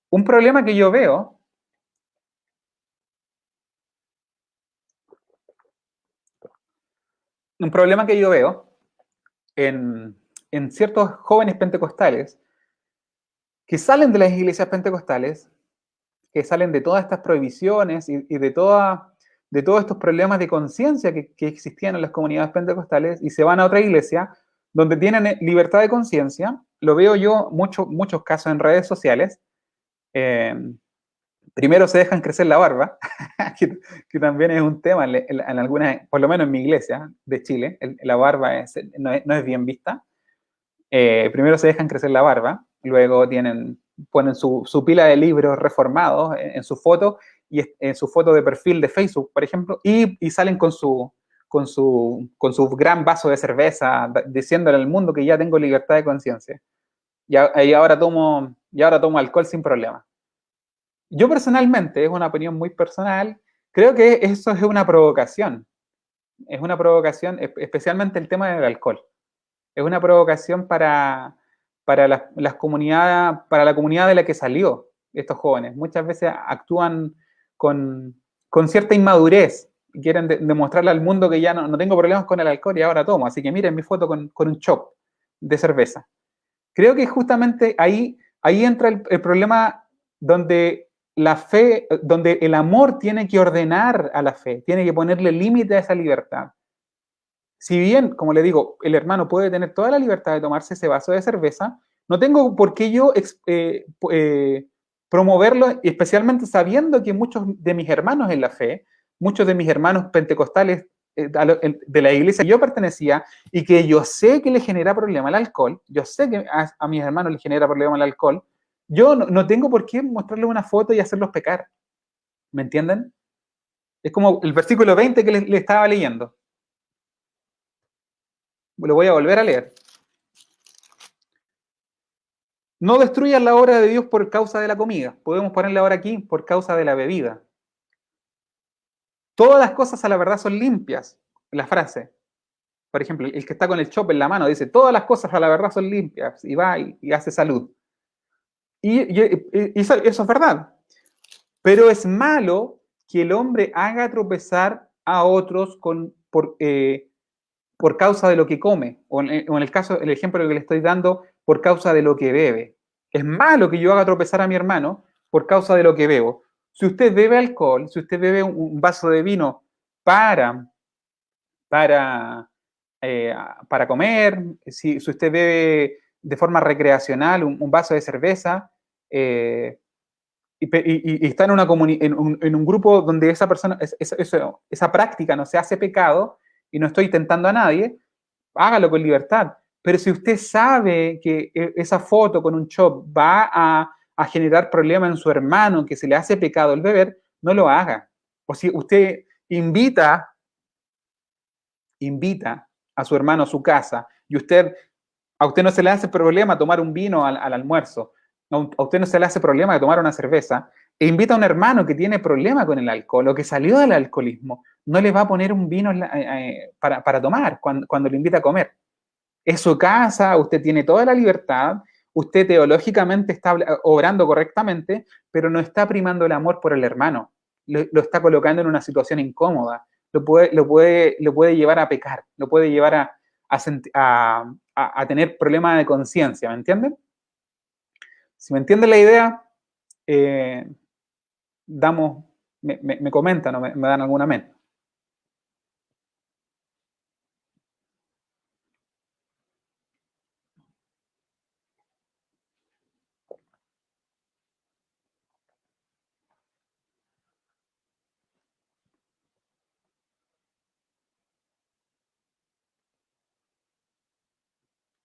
Un problema que yo veo en ciertos jóvenes pentecostales que salen de las iglesias pentecostales, que salen de todas estas prohibiciones y de todos estos problemas de conciencia que existían en las comunidades pentecostales y se van a otra iglesia donde tienen libertad de conciencia. Lo veo yo muchos casos en redes sociales. Eh, Primero se dejan crecer la barba, que también es un tema en algunas, por lo menos en mi iglesia de Chile, la barba no es bien vista. Primero se dejan crecer la barba, luego ponen su pila de libros reformados en su foto y en su foto de perfil de Facebook, por ejemplo, y salen con su gran vaso de cerveza, diciéndole al mundo que ya tengo libertad de conciencia. Y ahora tomo alcohol sin problema. Yo personalmente, es una opinión muy personal, creo que eso es una provocación. Es una provocación, especialmente el tema del alcohol. Es una provocación para las comunidades, para la comunidad de la que salió estos jóvenes. Muchas veces actúan con cierta inmadurez y quieren demostrarle al mundo que ya no tengo problemas con el alcohol y ahora tomo. Así que miren mi foto con un chop de cerveza. Creo que justamente ahí entra el problema donde la fe, donde el amor tiene que ordenar a la fe, tiene que ponerle límite a esa libertad. Si bien, como le digo, el hermano puede tener toda la libertad de tomarse ese vaso de cerveza, no tengo por qué yo promoverlo, especialmente sabiendo que muchos de mis hermanos en la fe, muchos de mis hermanos pentecostales de la iglesia que yo pertenecía y que yo sé que le genera problema el alcohol, yo sé que a mis hermanos les genera problema el alcohol, yo no tengo por qué mostrarles una foto y hacerlos pecar. ¿Me entienden? Es como el versículo 20 que le estaba leyendo. Lo voy a volver a leer. No destruyan la obra de Dios por causa de la comida. Podemos ponerle ahora aquí por causa de la bebida. Todas las cosas a la verdad son limpias. La frase. Por ejemplo, el que está con el chop en la mano dice, todas las cosas a la verdad son limpias. Y va y hace salud. Y eso es verdad. Pero es malo que el hombre haga tropezar a otros por causa de lo que come. O en el caso, el ejemplo que le estoy dando, por causa de lo que bebe. Es malo que yo haga tropezar a mi hermano por causa de lo que bebo. Si usted bebe alcohol, si usted bebe un vaso de vino para, para, para comer, si usted bebe de forma recreacional un vaso de cerveza, y está en un grupo donde esa persona, esa práctica no se hace pecado, y no estoy tentando a nadie, hágalo con libertad. Pero si usted sabe que esa foto con un chop va a generar problemas en su hermano, que se le hace pecado el beber, no lo haga. O si usted invita a su hermano a su casa y a usted no se le hace problema tomar un vino al almuerzo, a usted no se le hace problema de tomar una cerveza, e invita a un hermano que tiene problema con el alcohol o que salió del alcoholismo, no le va a poner un vino para tomar cuando le invita a comer. Es su casa, usted tiene toda la libertad, usted teológicamente está obrando correctamente, pero no está primando el amor por el hermano, lo está colocando en una situación incómoda, lo puede llevar a pecar, lo puede llevar a tener problemas de conciencia, ¿me entienden? Si me entienden la idea, eh, damos, me comentan o me dan alguna mente.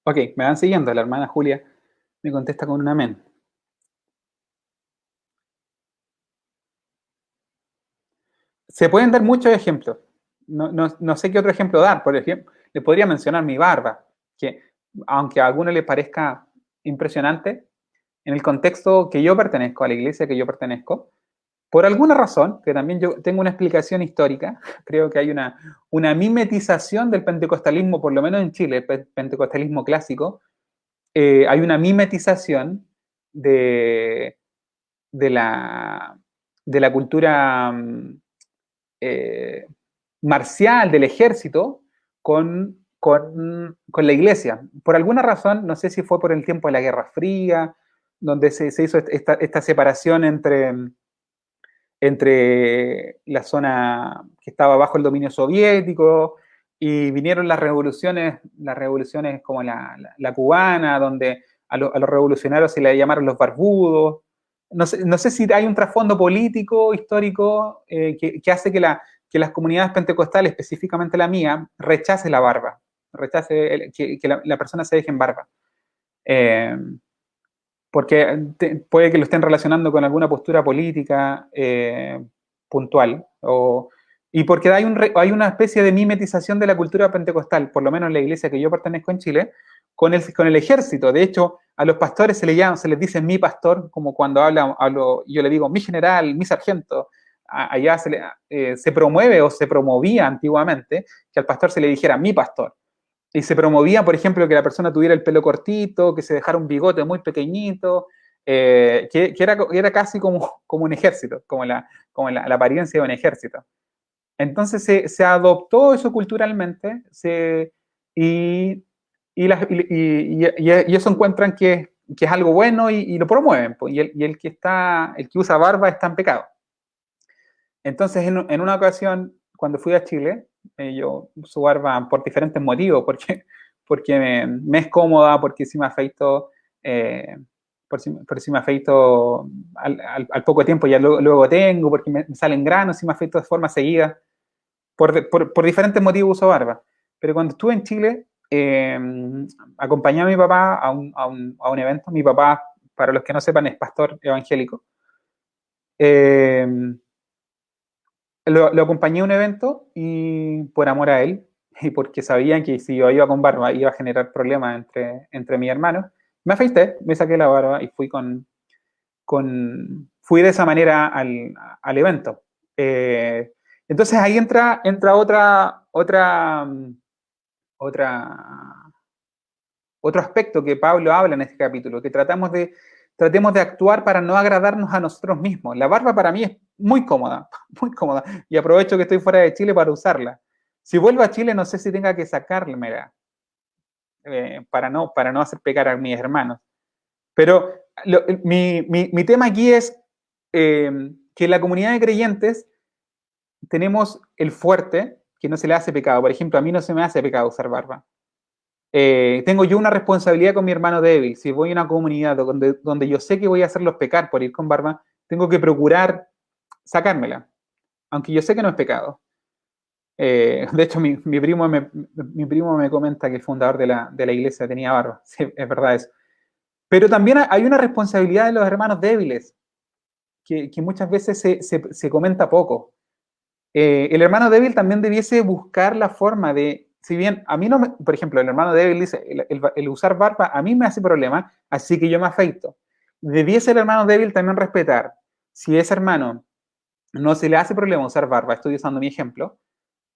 Ok, me van siguiendo. La hermana Julia me contesta con un amén. Se pueden dar muchos ejemplos. No sé qué otro ejemplo dar. Por ejemplo, le podría mencionar mi barba, que aunque a alguno le parezca impresionante, en el contexto que yo pertenezco, a la iglesia que yo pertenezco, por alguna razón, que también yo tengo una explicación histórica, creo que hay una mimetización del pentecostalismo, por lo menos en Chile, el pentecostalismo clásico, hay una mimetización de, de, la, de la cultura eh, marcial del ejército con la iglesia. Por alguna razón, no sé si fue por el tiempo de la Guerra Fría, donde se hizo esta separación entre la zona que estaba bajo el dominio soviético y vinieron las revoluciones como la cubana, donde a los revolucionarios se le llamaron los barbudos. No sé si hay un trasfondo político, histórico, que hace que las comunidades pentecostales, específicamente la mía, rechace la barba, rechace que la persona se deje en barba. Eh, Porque puede que lo estén relacionando con alguna postura política puntual, y porque hay una especie de mimetización de la cultura pentecostal, por lo menos en la iglesia que yo pertenezco en Chile, con el ejército. De hecho, a los pastores se les dice mi pastor, como cuando hablo, yo le digo mi general, mi sargento. Allá se promueve o se promovía antiguamente que al pastor se le dijera mi pastor. Y se promovía, por ejemplo, que la persona tuviera el pelo cortito, que se dejara un bigote muy pequeñito, era casi como un ejército, como la apariencia de un ejército. Entonces se adoptó eso culturalmente y, y eso encuentran que es algo bueno y lo promueven. Pues, el que usa barba está en pecado. Entonces, en una ocasión, cuando fui a Chile, yo uso barba por diferentes motivos, porque me es cómoda, porque si me afeito, por si me afeito al poco tiempo ya luego tengo, porque me salen granos si me afeito de forma seguida. Por diferentes motivos uso barba. Pero cuando estuve en Chile, acompañé a mi papá a un evento. Mi papá, para los que no sepan, es pastor evangélico. Eh, lo acompañé a un evento y por amor a él, y porque sabían que si yo iba con barba iba a generar problemas entre mis hermanos, me afeité, me saqué la barba y fui de esa manera al evento. Entonces ahí entra otra, otro aspecto que Pablo habla en este capítulo, que tratemos de actuar para no agradarnos a nosotros mismos. La barba para mí es muy cómoda, muy cómoda, y aprovecho que estoy fuera de Chile para usarla. Si vuelvo a Chile, no sé si tenga que sacármela para no hacer pecar a mis hermanos. Pero mi tema aquí es que en la comunidad de creyentes tenemos el fuerte, que no se le hace pecado. Por ejemplo, a mí no se me hace pecado usar barba. Tengo yo una responsabilidad con mi hermano débil. Si voy a una comunidad donde yo sé que voy a hacerlos pecar por ir con barba, tengo que procurar sacármela, aunque yo sé que no es pecado. De hecho, mi primo me comenta que el fundador de la iglesia tenía barba. Sí, es verdad eso. Pero también hay una responsabilidad de los hermanos débiles, que muchas veces se comenta poco. El hermano débil también debiese buscar la forma de, si bien a mí no por ejemplo, el hermano débil dice, el usar barba a mí me hace problema, así que yo me afeito. Debiese el hermano débil también respetar, si ese hermano no se le hace problema usar barba, estoy usando mi ejemplo,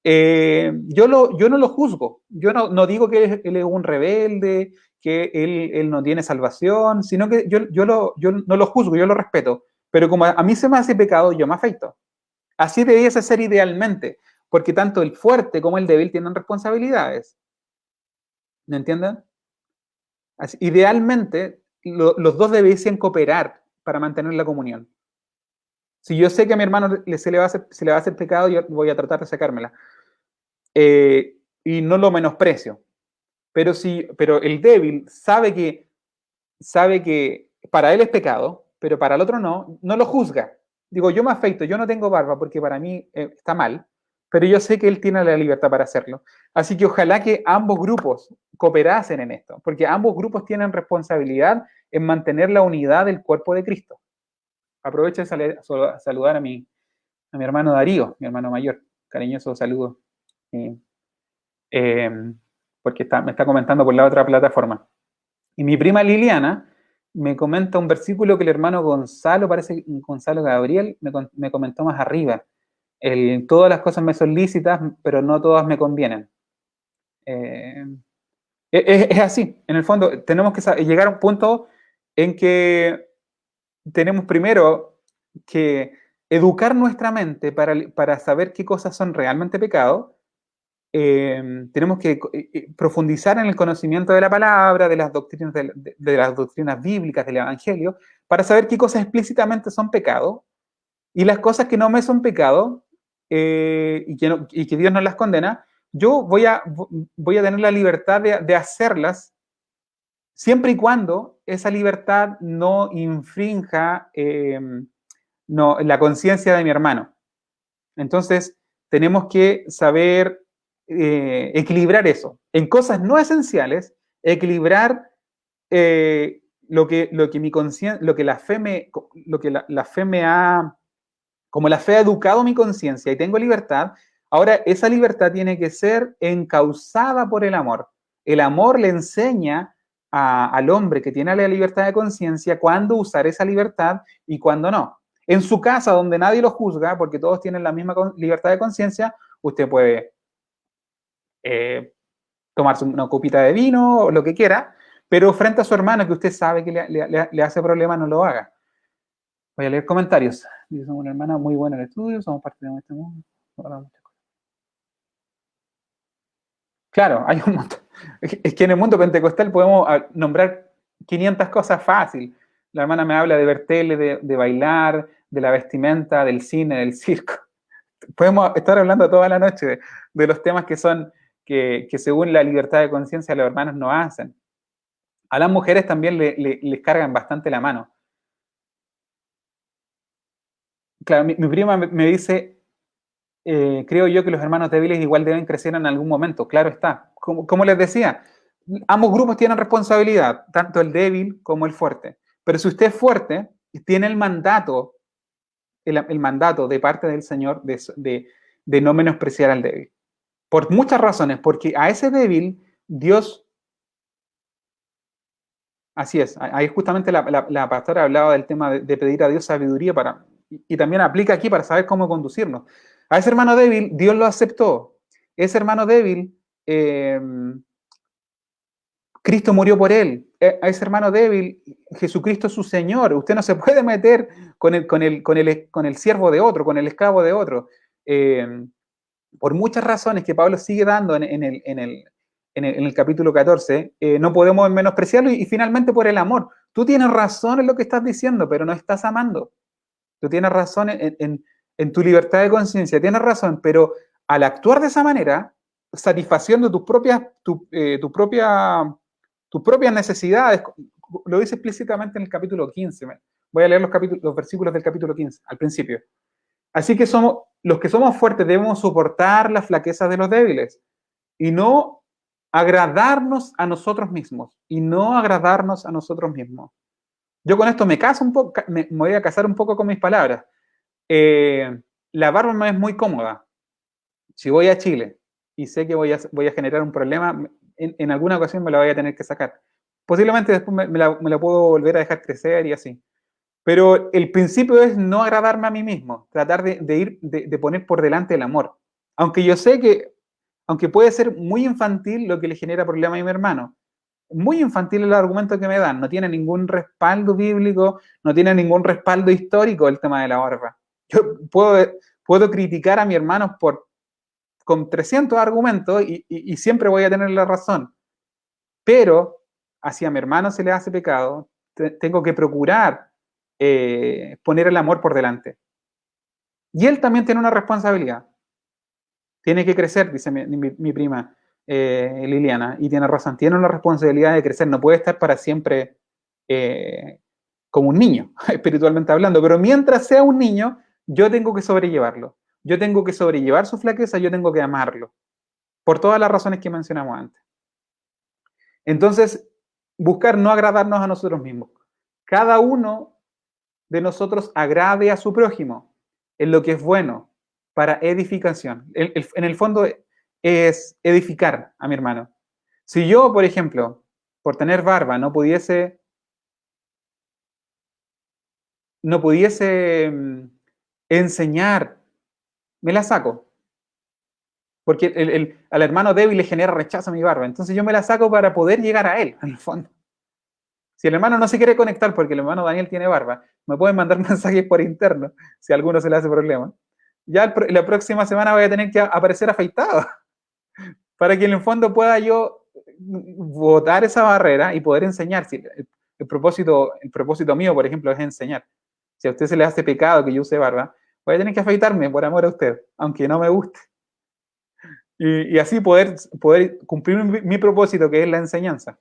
yo no lo juzgo, yo no digo que él es un rebelde, que él no tiene salvación, sino que yo no lo juzgo, yo lo respeto, pero como a mí se me hace pecado, yo me afeito. Así debiese ser idealmente, porque tanto el fuerte como el débil tienen responsabilidades. ¿Me entienden? Idealmente, los dos debiesen cooperar para mantener la comunión. Si yo sé que a mi hermano se le va a hacer pecado, yo voy a tratar de sacármela. Y no lo menosprecio. Pero el débil sabe que para él es pecado, pero para el otro no lo juzga. Digo, yo me afeito, yo no tengo barba porque para mí está mal, pero yo sé que él tiene la libertad para hacerlo. Así que ojalá que ambos grupos cooperasen en esto, porque ambos grupos tienen responsabilidad en mantener la unidad del cuerpo de Cristo. Aprovecho de saludar a mi hermano Darío, mi hermano mayor. Cariñoso saludo. Porque me está comentando por la otra plataforma. Y mi prima Liliana me comenta un versículo que el hermano Gonzalo, parece Gonzalo Gabriel, me comentó más arriba. Todas las cosas me son lícitas, pero no todas me convienen. Es así, en el fondo, tenemos que llegar a un punto en que tenemos primero que educar nuestra mente para saber qué cosas son realmente pecado. Tenemos que profundizar en el conocimiento de la palabra, de las doctrinas, de las doctrinas bíblicas, del Evangelio, para saber qué cosas explícitamente son pecado y las cosas que no me son pecado y que Dios no las condena. Yo voy a tener la libertad de hacerlas siempre y cuando esa libertad no infrinja la conciencia de mi hermano. Entonces, tenemos que saber equilibrar eso. En cosas no esenciales, equilibrar lo que mi conciencia, lo que la fe me ha, como la fe ha educado mi conciencia y tengo libertad, ahora esa libertad tiene que ser encauzada por el amor. El amor le enseña al hombre que tiene la libertad de conciencia cuándo usar esa libertad y cuándo no. En su casa, donde nadie lo juzga, porque todos tienen la misma libertad de conciencia, usted puede tomarse una copita de vino o lo que quiera, pero frente a su hermano que usted sabe que le hace problema, no lo haga. Voy a leer comentarios. Dice, somos una hermana muy buena en el estudio, somos parte de este mundo. Claro, hay un montón. Es que en el mundo pentecostal podemos nombrar 500 cosas fácil. La hermana me habla de ver tele, de bailar, de la vestimenta, del cine, del circo. Podemos estar hablando toda la noche de los temas que según la libertad de conciencia los hermanos no hacen. A las mujeres también les cargan bastante la mano. Claro, mi prima me dice, creo yo que los hermanos débiles igual deben crecer en algún momento. Claro está. Como les decía, ambos grupos tienen responsabilidad, tanto el débil como el fuerte. Pero si usted es fuerte, tiene el mandato de parte del Señor de no menospreciar al débil. Por muchas razones, porque a ese débil Dios... Así es, ahí justamente la pastora hablaba del tema de pedir a Dios sabiduría y también aplica aquí para saber cómo conducirnos. A ese hermano débil, Dios lo aceptó. Ese hermano débil, Cristo murió por él. A ese hermano débil, Jesucristo es su Señor. Usted no se puede meter con el siervo de otro, con el esclavo de otro. Por muchas razones que Pablo sigue dando en el capítulo 14, no podemos menospreciarlo y finalmente por el amor. Tú tienes razón en lo que estás diciendo, pero no estás amando. Tú tienes razón en tu libertad de conciencia, tienes razón, pero al actuar de esa manera, satisfaciendo tus propias necesidades, lo dice explícitamente en el capítulo 15. Voy a leer los versículos del capítulo 15, al principio. Así que los que somos fuertes debemos soportar las flaquezas de los débiles y no agradarnos a nosotros mismos. Yo con esto me caso un poco, me voy a casar un poco con mis palabras. La barba me es muy cómoda. Si voy a Chile y sé que voy a generar un problema, en alguna ocasión me la voy a tener que sacar. Posiblemente después me la puedo volver a dejar crecer y así. Pero el principio es no agradarme a mí mismo, tratar de poner por delante el amor. Aunque yo sé que, aunque puede ser muy infantil lo que le genera problema a mi hermano, muy infantil el argumento que me dan, no tiene ningún respaldo bíblico, no tiene ningún respaldo histórico el tema de la barba. Yo puedo criticar a mi hermano con 300 argumentos y siempre voy a tener la razón. Pero hacia mi hermano se le hace pecado, tengo que procurar poner el amor por delante. Y él también tiene una responsabilidad. Tiene que crecer, dice mi prima Liliana, y tiene razón, tiene una responsabilidad de crecer, no puede estar para siempre como un niño, espiritualmente hablando, pero mientras sea un niño, yo tengo que sobrellevarlo. Yo tengo que sobrellevar su flaqueza, yo tengo que amarlo, por todas las razones que mencionamos antes. Entonces, buscar no agradarnos a nosotros mismos. Cada uno de nosotros agrade a su prójimo en lo que es bueno para edificación. En el fondo es edificar a mi hermano. Si yo, por ejemplo, por tener barba, no pudiese enseñar, me la saco. Porque al hermano débil le genera rechazo a mi barba. Entonces yo me la saco para poder llegar a él, en el fondo. Si el hermano no se quiere conectar porque el hermano Daniel tiene barba, me pueden mandar mensajes por interno si a alguno se le hace problema. Ya la próxima semana voy a tener que aparecer afeitado para que en el fondo pueda yo botar esa barrera y poder enseñar. Si el propósito mío, por ejemplo, es enseñar. Si a usted se le hace pecado que yo use barba, voy a tener que afeitarme por amor a usted, aunque no me guste. Y así poder cumplir mi propósito, que es la enseñanza.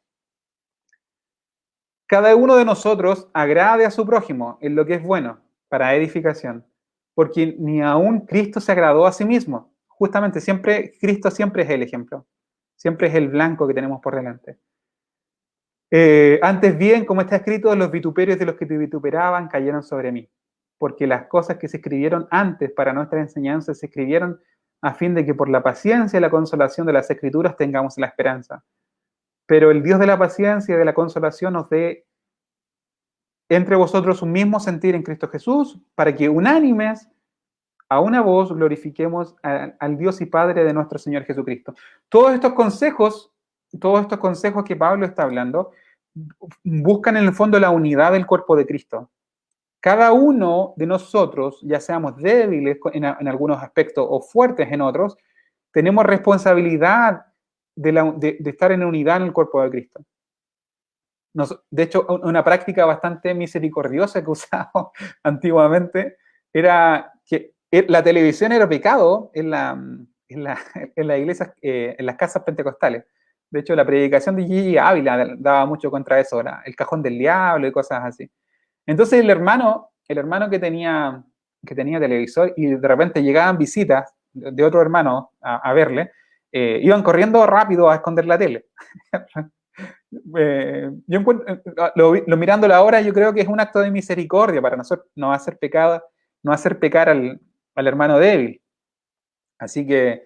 Cada uno de nosotros agrade a su prójimo en lo que es bueno para edificación, porque ni aún Cristo se agradó a sí mismo. Justamente Cristo siempre es el ejemplo, siempre es el blanco que tenemos por delante. Antes bien, como está escrito, los vituperios de los que te vituperaban cayeron sobre mí, porque las cosas que se escribieron antes para nuestra enseñanza se escribieron a fin de que por la paciencia y la consolación de las Escrituras tengamos la esperanza. Pero el Dios de la paciencia y de la consolación nos dé entre vosotros un mismo sentir en Cristo Jesús, para que unánimes a una voz glorifiquemos al Dios y Padre de nuestro Señor Jesucristo. Todos estos consejos que Pablo está hablando, buscan en el fondo la unidad del cuerpo de Cristo. Cada uno de nosotros, ya seamos débiles en algunos aspectos o fuertes en otros, tenemos responsabilidad de estar en unidad en el cuerpo de Cristo. De hecho, una práctica bastante misericordiosa que usaba antiguamente era que la televisión era pecado en la iglesia, en las casas pentecostales. De hecho, la predicación de Gigi Ávila daba mucho contra eso, el cajón del diablo y cosas así. Entonces el hermano que tenía televisor y de repente llegaban visitas de otro hermano a verle, iban corriendo rápido a esconder la tele. Yo encuentro, lo mirándolo ahora, yo creo que es un acto de misericordia para nosotros, no hacer pecar al hermano débil. Así que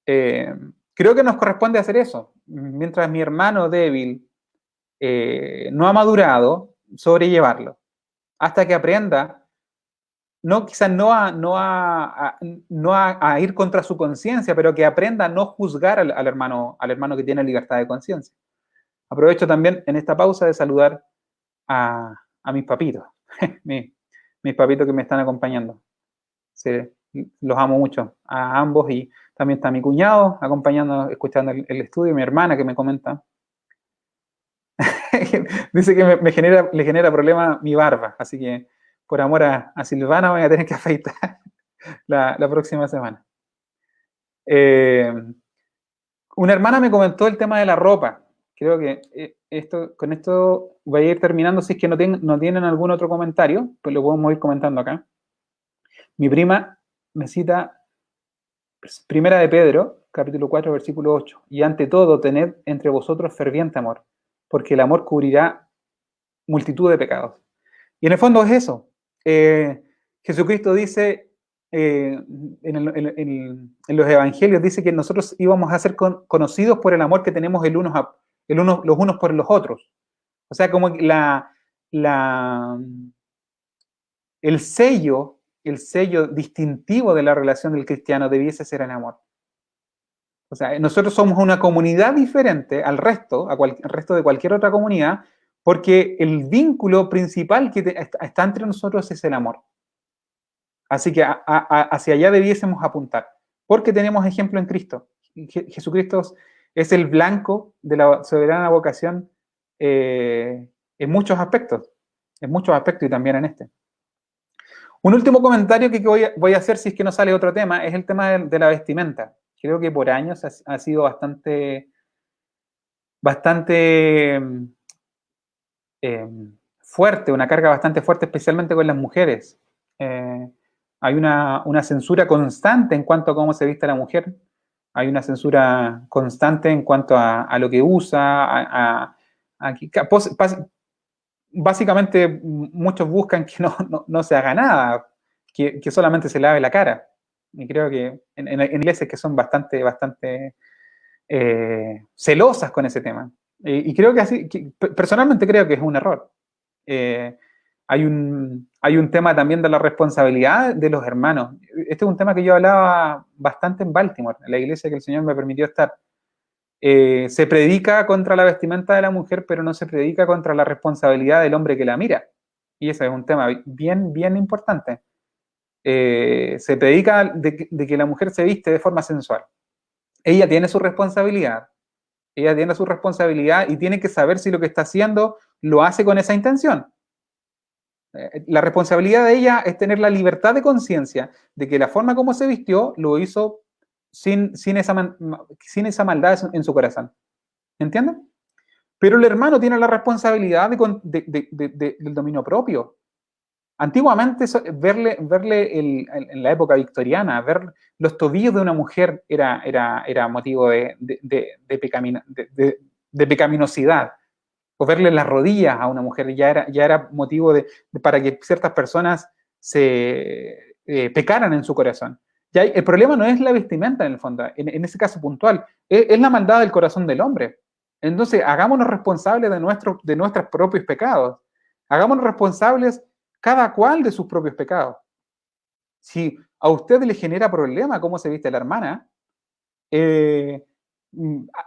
creo que nos corresponde hacer eso. Mientras mi hermano débil no ha madurado, sobrellevarlo hasta que aprenda, quizás no a ir contra su conciencia, pero que aprenda a no juzgar al hermano que tiene libertad de conciencia. Aprovecho también en esta pausa de saludar a mis papitos, mis papitos que me están acompañando. Sí, los amo mucho a ambos, y también está mi cuñado acompañando, escuchando el estudio, mi hermana que me comenta. Dice que le genera problema mi barba, así que por amor a Silvana voy a tener que afeitar la próxima semana. Una hermana me comentó el tema de la ropa. Creo que con esto voy a ir terminando. Si es que no tienen algún otro comentario, pues lo podemos ir comentando acá. Mi prima me cita Primera de Pedro, capítulo 4, versículo 8. Y ante todo, tened entre vosotros ferviente amor, porque el amor cubrirá multitud de pecados. Y en el fondo es eso. Jesucristo dice, en los evangelios, dice que nosotros íbamos a ser conocidos por el amor que tenemos los unos por los otros. O sea, como el sello distintivo de la relación del cristiano debiese ser el amor. O sea, nosotros somos una comunidad diferente al resto de cualquier otra comunidad, porque el vínculo principal que está entre nosotros es el amor. Así que hacia allá debiésemos apuntar, porque tenemos ejemplo en Cristo. Jesucristo es el blanco de la soberana vocación en muchos aspectos y también en este. Un último comentario que voy a hacer, si es que no sale otro tema, es el tema de la vestimenta. Creo que por años ha sido bastante fuerte, una carga bastante fuerte, especialmente con las mujeres. Hay una censura constante en cuanto a cómo se viste la mujer. Hay una censura constante en cuanto a lo que usa, básicamente muchos buscan que no se haga nada, que solamente se lave la cara. Y creo que en iglesias que son bastante celosas con ese tema. Y creo que así, personalmente creo que es un error. Eh, hay un tema también de la responsabilidad de los hermanos. Este es un tema que yo hablaba bastante en Baltimore, en la iglesia que el Señor me permitió estar. Se predica contra la vestimenta de la mujer, pero no se predica contra la responsabilidad del hombre que la mira. Y ese es un tema bien importante. Se predica de que la mujer se viste de forma sensual. Ella tiene su responsabilidad. Ella tiene su responsabilidad y tiene que saber si lo que está haciendo lo hace con esa intención. La responsabilidad de ella es tener la libertad de conciencia de que la forma como se vistió lo hizo sin esa maldad en su corazón. ¿Entienden? Pero el hermano tiene la responsabilidad del dominio propio. Antiguamente, verle en la época victoriana, ver los tobillos de una mujer era motivo de pecaminosidad. O verle las rodillas a una mujer ya era motivo para que ciertas personas se pecaran en su corazón. El problema no es la vestimenta en el fondo, en ese caso puntual, es la maldad del corazón del hombre. Entonces, hagámonos responsables de nuestros propios pecados. Hagámonos responsables cada cual de sus propios pecados. Si a usted le genera problema cómo se viste la hermana,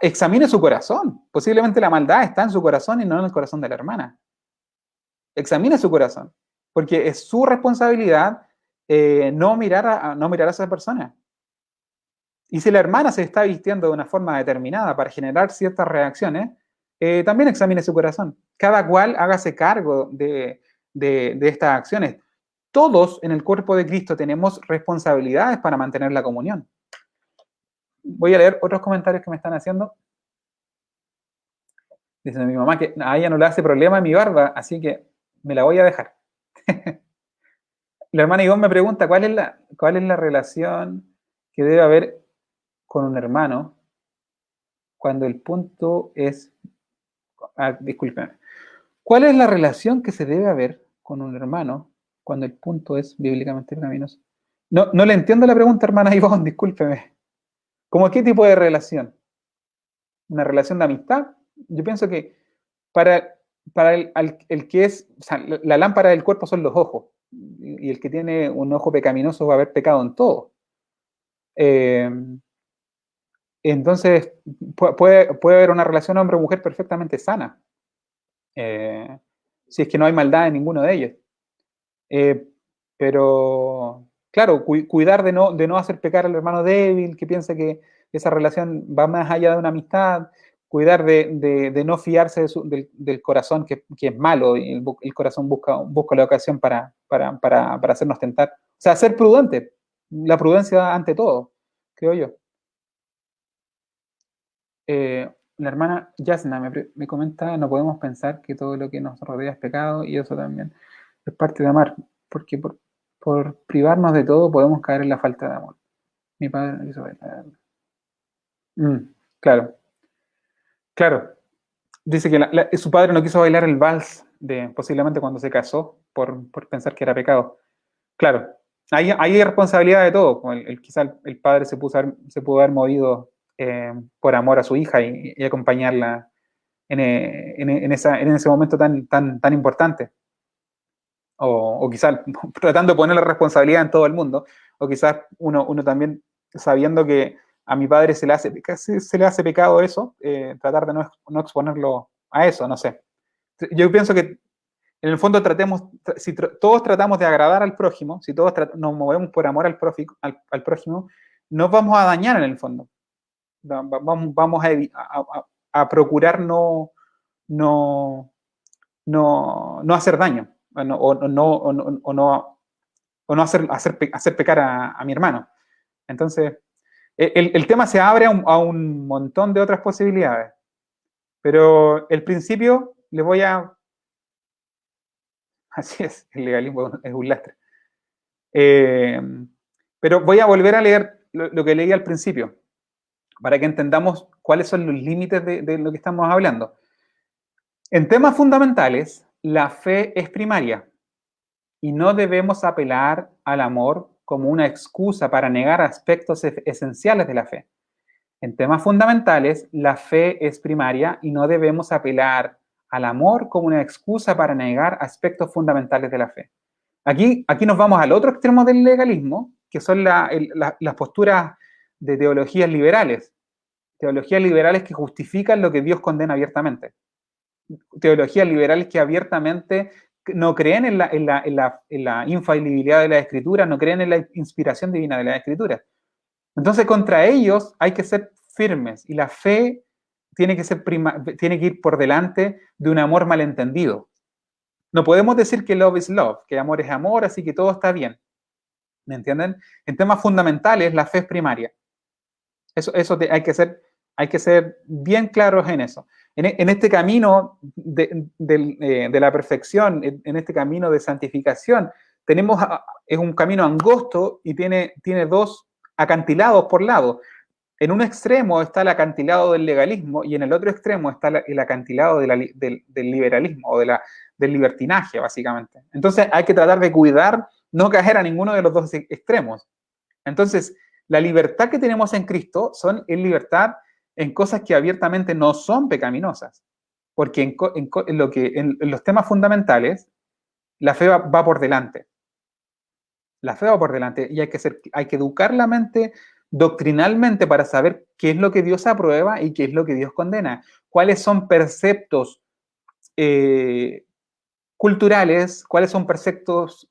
examine su corazón. Posiblemente la maldad está en su corazón y no en el corazón de la hermana. Examine su corazón, porque es su responsabilidad no mirar a esa persona. Y si la hermana se está vistiendo de una forma determinada para generar ciertas reacciones, también examine su corazón. Cada cual hágase cargo de estas acciones. Todos en el cuerpo de Cristo tenemos responsabilidades para mantener la comunión. Voy a leer otros comentarios que me están haciendo. Dice mi mamá que a ella no le hace problema mi barba, así que me la voy a dejar. La hermana Ivonne me pregunta cuál es la relación que debe haber con un hermano cuando el punto es... discúlpeme. ¿Cuál es la relación que se debe haber con un hermano cuando el punto es bíblicamente pecaminoso? No le entiendo la pregunta, hermana Ivonne, discúlpeme. ¿Cómo qué tipo de relación? ¿Una relación de amistad? Yo pienso que para el que es, o sea, la lámpara del cuerpo son los ojos, y el que tiene un ojo pecaminoso va a haber pecado en todo. Entonces, puede haber una relación hombre-mujer perfectamente sana, si es que no hay maldad en ninguno de ellos. Pero, claro, cuidar de no hacer pecar al hermano débil, que piensa que esa relación va más allá de una amistad, cuidar de no fiarse del corazón que es malo, y el corazón busca la ocasión para hacernos tentar. O sea, ser prudente, la prudencia ante todo, creo yo. La hermana Yasna me comenta, no podemos pensar que todo lo que nos rodea es pecado, y eso también es parte de amar, porque por privarnos de todo podemos caer en la falta de amor. Mi padre no quiso bailar. Claro, claro. Dice que su padre no quiso bailar el vals posiblemente cuando se casó por pensar que era pecado. Claro, ahí hay responsabilidad de todo. Quizá el padre se pudo haber movido por amor a su hija y acompañarla en ese momento tan importante. O quizás tratando de poner la responsabilidad en todo el mundo, o quizás uno también sabiendo que a mi padre se le hace pecado eso, tratar de no exponerlo a eso, no sé. Yo pienso que en el fondo si todos tratamos de agradar al prójimo, si todos nos movemos por amor al prójimo, nos vamos a dañar en el fondo. Vamos a procurar no hacer daño o no hacer pecar a mi hermano. Entonces, el tema se abre a un montón de otras posibilidades, pero el principio les voy a... Así es, el legalismo es un lastre. Pero voy a volver a leer lo que leí al principio. para que entendamos cuáles son los límites de lo que estamos hablando. En temas fundamentales, la fe es primaria y no debemos apelar al amor como una excusa para negar aspectos esenciales de la fe. En temas fundamentales, la fe es primaria y no debemos apelar al amor como una excusa para negar aspectos fundamentales de la fe. Aquí nos vamos al otro extremo del legalismo, que son las posturas de teologías liberales que justifican lo que Dios condena abiertamente, teologías liberales que abiertamente no creen en la infalibilidad de la Escritura, no creen en la inspiración divina de la Escritura. Entonces, contra ellos hay que ser firmes y la fe tiene tiene que ir por delante de un amor malentendido. No podemos decir que love is love, que amor es amor, así que todo está bien. ¿Me entienden? En temas fundamentales, la fe es primaria. Hay que ser bien claros en eso. En este camino de la perfección, en este camino de santificación, es un camino angosto y tiene dos acantilados por lado. En un extremo está el acantilado del legalismo y en el otro extremo está el acantilado del liberalismo o del libertinaje, básicamente. Entonces hay que tratar de cuidar no caer a ninguno de los dos extremos. Entonces, la libertad que tenemos en Cristo es libertad en cosas que abiertamente no son pecaminosas. Porque en los temas fundamentales, la fe va por delante. La fe va por delante y hay que educar la mente doctrinalmente para saber qué es lo que Dios aprueba y qué es lo que Dios condena. Cuáles son preceptos culturales, cuáles son preceptos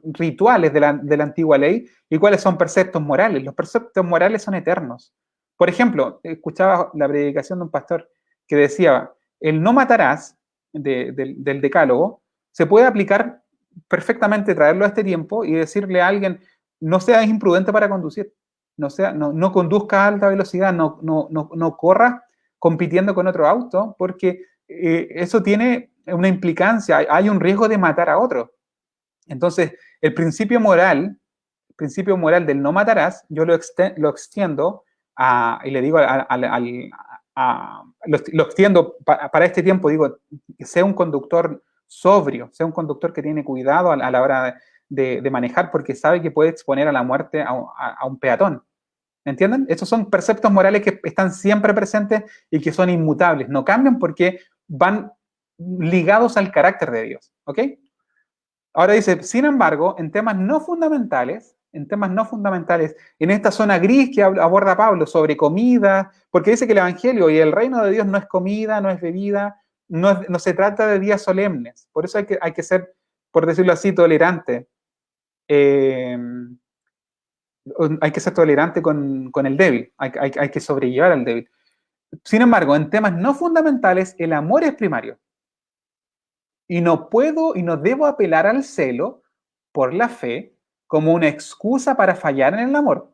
rituales de la antigua ley y cuáles son preceptos morales. Los preceptos morales son eternos. Por ejemplo, escuchaba la predicación de un pastor que decía, el no matarás del decálogo se puede aplicar perfectamente, traerlo a este tiempo y decirle a alguien, no seas imprudente para conducir, no conduzca a alta velocidad, no corras compitiendo con otro auto, porque eso tiene una implicancia, hay un riesgo de matar a otro. Entonces, el principio moral del no matarás, yo lo extiendo y le digo lo extiendo para este tiempo, digo, sea un conductor sobrio, sea un conductor que tiene cuidado a la hora de manejar porque sabe que puede exponer a la muerte a un peatón. ¿Entienden? Estos son preceptos morales que están siempre presentes y que son inmutables, no cambian porque van ligados al carácter de Dios. ¿Ok? Ahora dice, sin embargo, en esta zona gris que aborda Pablo sobre comida, porque dice que el Evangelio y el reino de Dios no es comida, no es bebida, no se trata de días solemnes. Por eso hay que ser, por decirlo así, tolerante. Hay que ser tolerante con el débil, hay que sobrellevar al débil. Sin embargo, en temas no fundamentales, el amor es primario. Y no puedo y no debo apelar al celo por la fe como una excusa para fallar en el amor.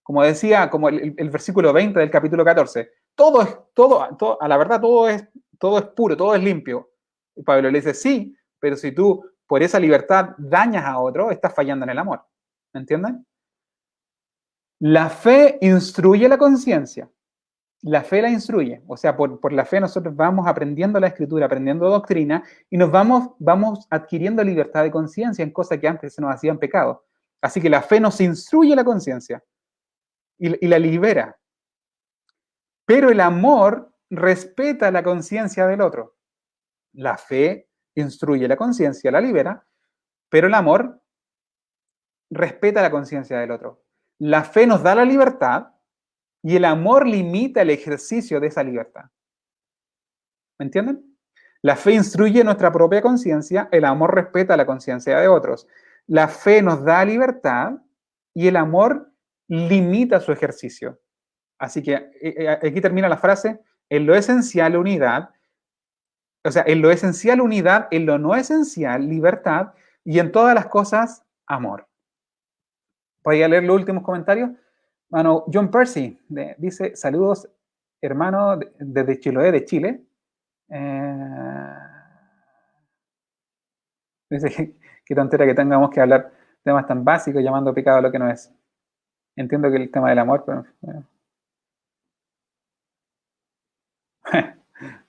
Como decía, como el versículo 20 del capítulo 14, a la verdad todo es puro, todo es limpio. Y Pablo le dice, sí, pero si tú por esa libertad dañas a otro, estás fallando en el amor. ¿Me entienden? La fe instruye la conciencia. La fe la instruye. O sea, por la fe nosotros vamos aprendiendo la escritura, aprendiendo doctrina y nos vamos adquiriendo libertad de conciencia en cosas que antes se nos hacían pecado. Así que la fe nos instruye la conciencia y la libera. Pero el amor respeta la conciencia del otro. La fe instruye la conciencia, la libera, pero el amor respeta la conciencia del otro. La fe nos da la libertad y el amor limita el ejercicio de esa libertad. ¿Me entienden? La fe instruye nuestra propia conciencia, el amor respeta la conciencia de otros. La fe nos da libertad y el amor limita su ejercicio. Así que aquí termina la frase, en lo esencial unidad, o sea, en lo esencial unidad, en lo no esencial libertad y en todas las cosas amor. Voy a leer los últimos comentarios. Bueno, John Percy dice, saludos hermano desde Chiloé, de Chile. Dice qué tontera que tengamos que hablar temas tan básicos llamando pecado a lo que no es. Entiendo que el tema del amor, pero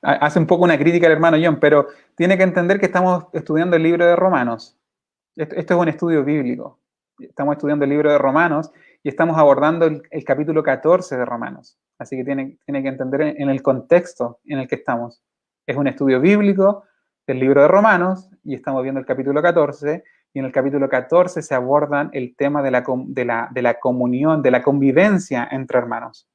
hace un poco una crítica al hermano John, pero tiene que entender que estamos estudiando el libro de Romanos. Esto es un estudio bíblico. Estamos estudiando el libro de Romanos y estamos abordando el capítulo 14 de Romanos. Así que tiene que entender en el contexto en el que estamos. Es un estudio bíblico del libro de Romanos y estamos viendo el capítulo 14 y en el capítulo 14 se abordan el tema de la comunión, de la convivencia entre hermanos.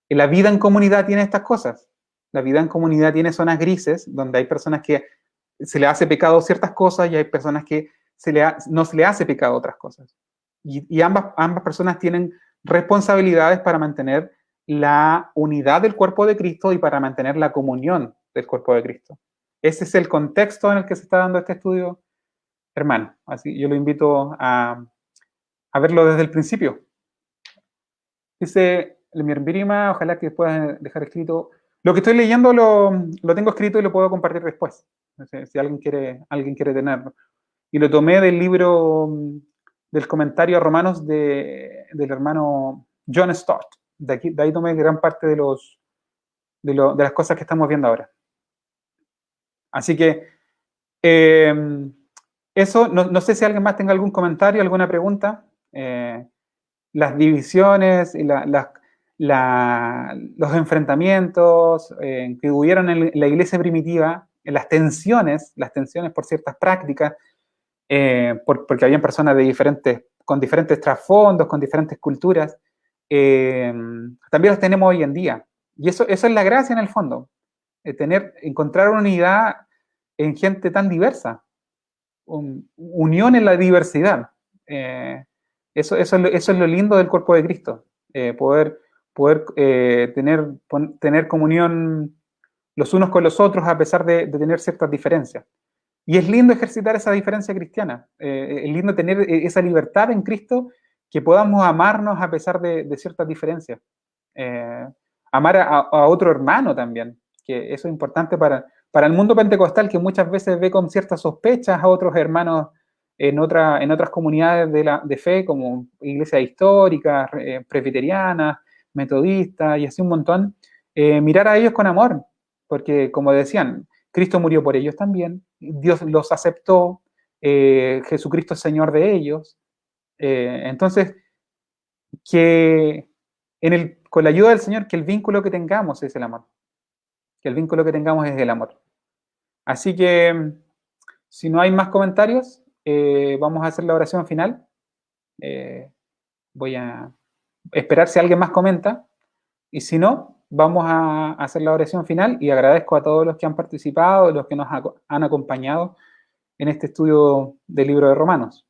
Y la vida en comunidad tiene estas cosas. La vida en comunidad tiene zonas grises donde hay personas que se le hace pecado ciertas cosas y hay personas que no se le hace pecado otras cosas. Y ambas personas tienen responsabilidades para mantener la unidad del cuerpo de Cristo y para mantener la comunión del cuerpo de Cristo. Ese es el contexto en el que se está dando este estudio, hermano. Así yo lo invito a verlo desde el principio. Dice Lemir Birima, ojalá que puedas dejar escrito. Lo que estoy leyendo lo tengo escrito y lo puedo compartir después, si alguien quiere tenerlo. Y lo tomé del libro, del comentario a Romanos del hermano John Stott. De ahí tomé gran parte de las cosas que estamos viendo ahora. Así que, eso, no sé si alguien más tenga algún comentario, alguna pregunta. Las divisiones y los enfrentamientos que hubieron en la iglesia primitiva, las tensiones por ciertas prácticas, porque habían personas con diferentes trasfondos, con diferentes culturas, también los tenemos hoy en día. Y eso es la gracia en el fondo, encontrar una unidad en gente tan diversa, unión en la diversidad. Eso es lo lindo del cuerpo de Cristo, poder tener comunión los unos con los otros a pesar de tener ciertas diferencias. Y es lindo ejercitar esa diferencia cristiana, es lindo tener esa libertad en Cristo, que podamos amarnos a pesar de ciertas diferencias. Amar a otro hermano también, que eso es importante para el mundo pentecostal, que muchas veces ve con ciertas sospechas a otros hermanos en otras comunidades de fe, como iglesias históricas, presbiterianas, metodistas y así un montón, mirar a ellos con amor, porque como decían, Cristo murió por ellos también, Dios los aceptó, Jesucristo es Señor de ellos. Entonces, que con la ayuda del Señor, que el vínculo que tengamos es el amor. Que el vínculo que tengamos es el amor. Así que, si no hay más comentarios, vamos a hacer la oración final. Voy a esperar si alguien más comenta. Y si no, vamos a hacer la oración final y agradezco a todos los que han participado, los que nos han acompañado en este estudio del libro de Romanos.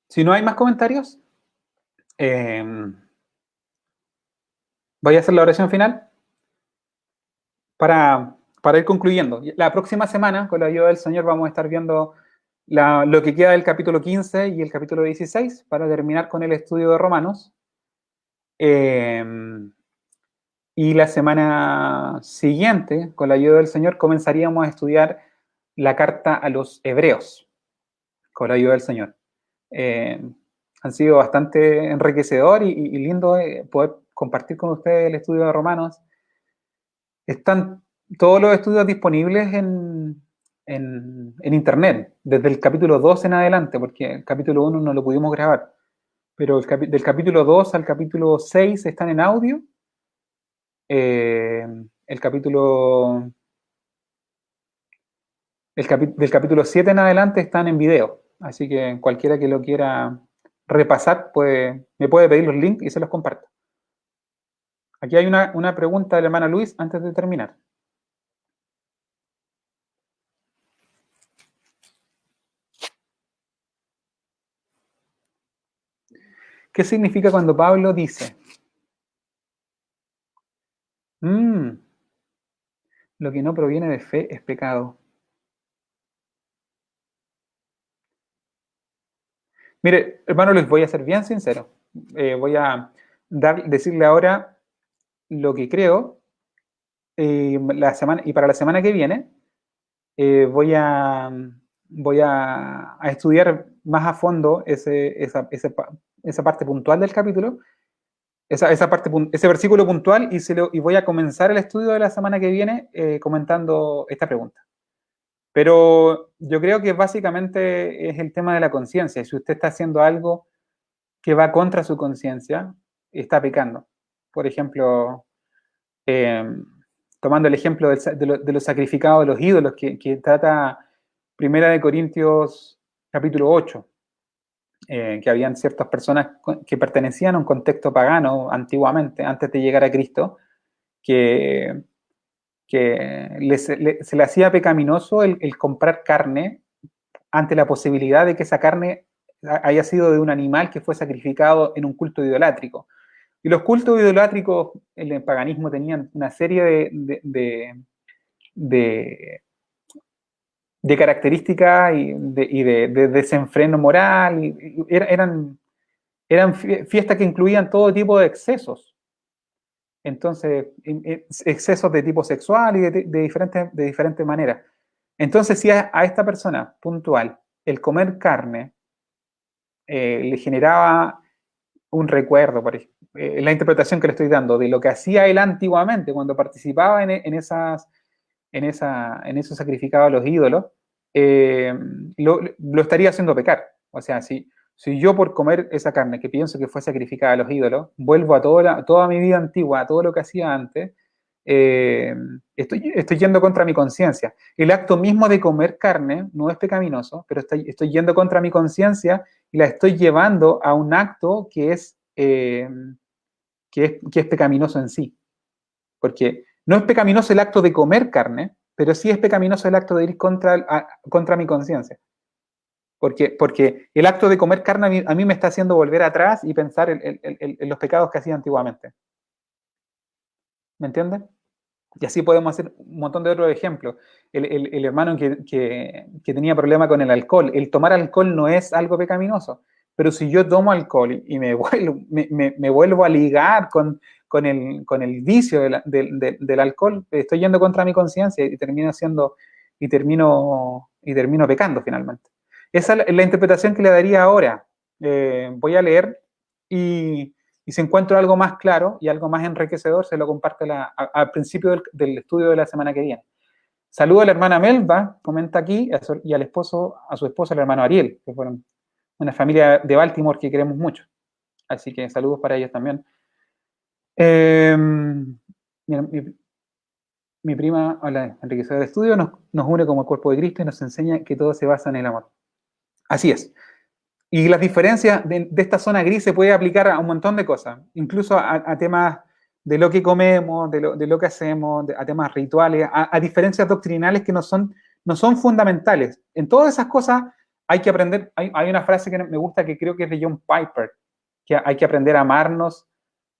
Si no hay más comentarios, voy a hacer la oración final para ir concluyendo. La próxima semana, con la ayuda del Señor, vamos a estar viendo lo que queda del capítulo 15 y el capítulo 16 para terminar con el estudio de Romanos. Y la semana siguiente, con la ayuda del Señor, comenzaríamos a estudiar la carta a los hebreos, con la ayuda del Señor. Han sido bastante enriquecedor y lindo poder compartir con ustedes el estudio de Romanos. Están todos los estudios disponibles en internet, desde el capítulo 2 en adelante, porque el capítulo 1 no lo pudimos grabar, pero del capítulo 2 al capítulo 6 están en audio. El capítulo del capítulo 7 en adelante están en video, así que cualquiera que lo quiera repasar me puede pedir los links y se los comparto. Aquí hay una pregunta de la hermana Luis antes de terminar. ¿Qué significa cuando Pablo dice, lo que no proviene de fe es pecado? Mire, hermano, les voy a ser bien sincero. Voy a decirle ahora lo que creo. Y para la semana que viene eh, voy a, voy a estudiar más a fondo esa parte puntual del capítulo, ese versículo puntual, y voy a comenzar el estudio de la semana que viene comentando esta pregunta. Pero yo creo que básicamente es el tema de la conciencia. Y si usted está haciendo algo que va contra su conciencia, está pecando. Por ejemplo, eh, tomando el ejemplo de los sacrificados de los ídolos que trata Primera de Corintios capítulo 8, que habían ciertas personas que pertenecían a un contexto pagano antiguamente, antes de llegar a Cristo, que se le hacía pecaminoso el comprar carne ante la posibilidad de que esa carne haya sido de un animal que fue sacrificado en un culto idolátrico. Y los cultos idolátricos en el paganismo tenían una serie de, de características y de desenfreno moral. Eran fiestas que incluían todo tipo de excesos. Entonces, excesos de tipo sexual y de diferentes maneras. Entonces, si a esta persona puntual el comer carne le generaba un recuerdo, por ejemplo, la interpretación que le estoy dando de lo que hacía él antiguamente cuando participaba en esos sacrificados a los ídolos, lo estaría haciendo pecar. O sea, si yo por comer esa carne que pienso que fue sacrificada a los ídolos, vuelvo a toda mi vida antigua, a todo lo que hacía antes, eh, estoy yendo contra mi conciencia. El acto mismo de comer carne no es pecaminoso, pero estoy yendo contra mi conciencia y la estoy llevando a un acto que es pecaminoso en sí. Porque no es pecaminoso el acto de comer carne, pero sí es pecaminoso el acto de ir contra mi conciencia. Porque el acto de comer carne a mí me está haciendo volver atrás y pensar en los pecados que hacía antiguamente. ¿Me entiendes? Y así podemos hacer un montón de otros ejemplos. El hermano que tenía problema con el alcohol. El tomar alcohol no es algo pecaminoso, pero si yo tomo alcohol y me vuelvo a ligar con el vicio del alcohol, estoy yendo contra mi conciencia y termino pecando finalmente. Esa es la interpretación que le daría ahora. Voy a leer y si encuentro algo más claro y algo más enriquecedor, se lo comparto al principio del estudio de la semana que viene. Saludo a la hermana Melba, comenta aquí, y a su esposo, el hermano Ariel, que fueron una familia de Baltimore que queremos mucho. Así que saludos para ellos también. Mi prima, hola, enriquecedor de estudio, nos une como el cuerpo de Cristo y nos enseña que todo se basa en el amor. Así es. Y las diferencias de esta zona gris se puede aplicar a un montón de cosas, incluso a temas de lo que comemos, de lo que hacemos, a temas rituales, a diferencias doctrinales que no son fundamentales. En todas esas cosas hay que aprender. Hay una frase que me gusta que creo que es de John Piper, que hay que aprender a amarnos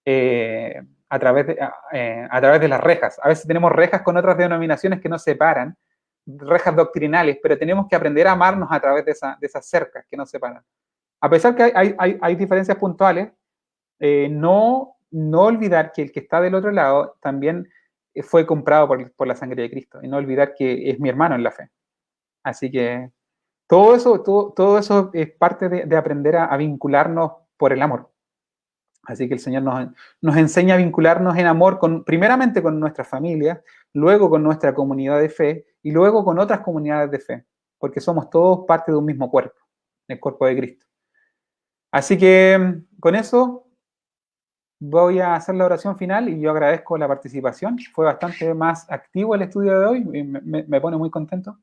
a través de las rejas. A veces tenemos rejas con otras denominaciones que nos separan, rejas doctrinales, pero tenemos que aprender a amarnos a través de esas cercas que nos separan. A pesar que hay diferencias puntuales, no olvidar que el que está del otro lado también fue comprado por la sangre de Cristo, y no olvidar que es mi hermano en la fe. Así que todo eso es parte de aprender a vincularnos por el amor. Así que el Señor nos enseña a vincularnos en amor primeramente con nuestras familias, luego con nuestra comunidad de fe y luego con otras comunidades de fe, porque somos todos parte de un mismo cuerpo, el cuerpo de Cristo. Así que con eso voy a hacer la oración final y yo agradezco la participación. Fue bastante más activo el estudio de hoy, me pone muy contento.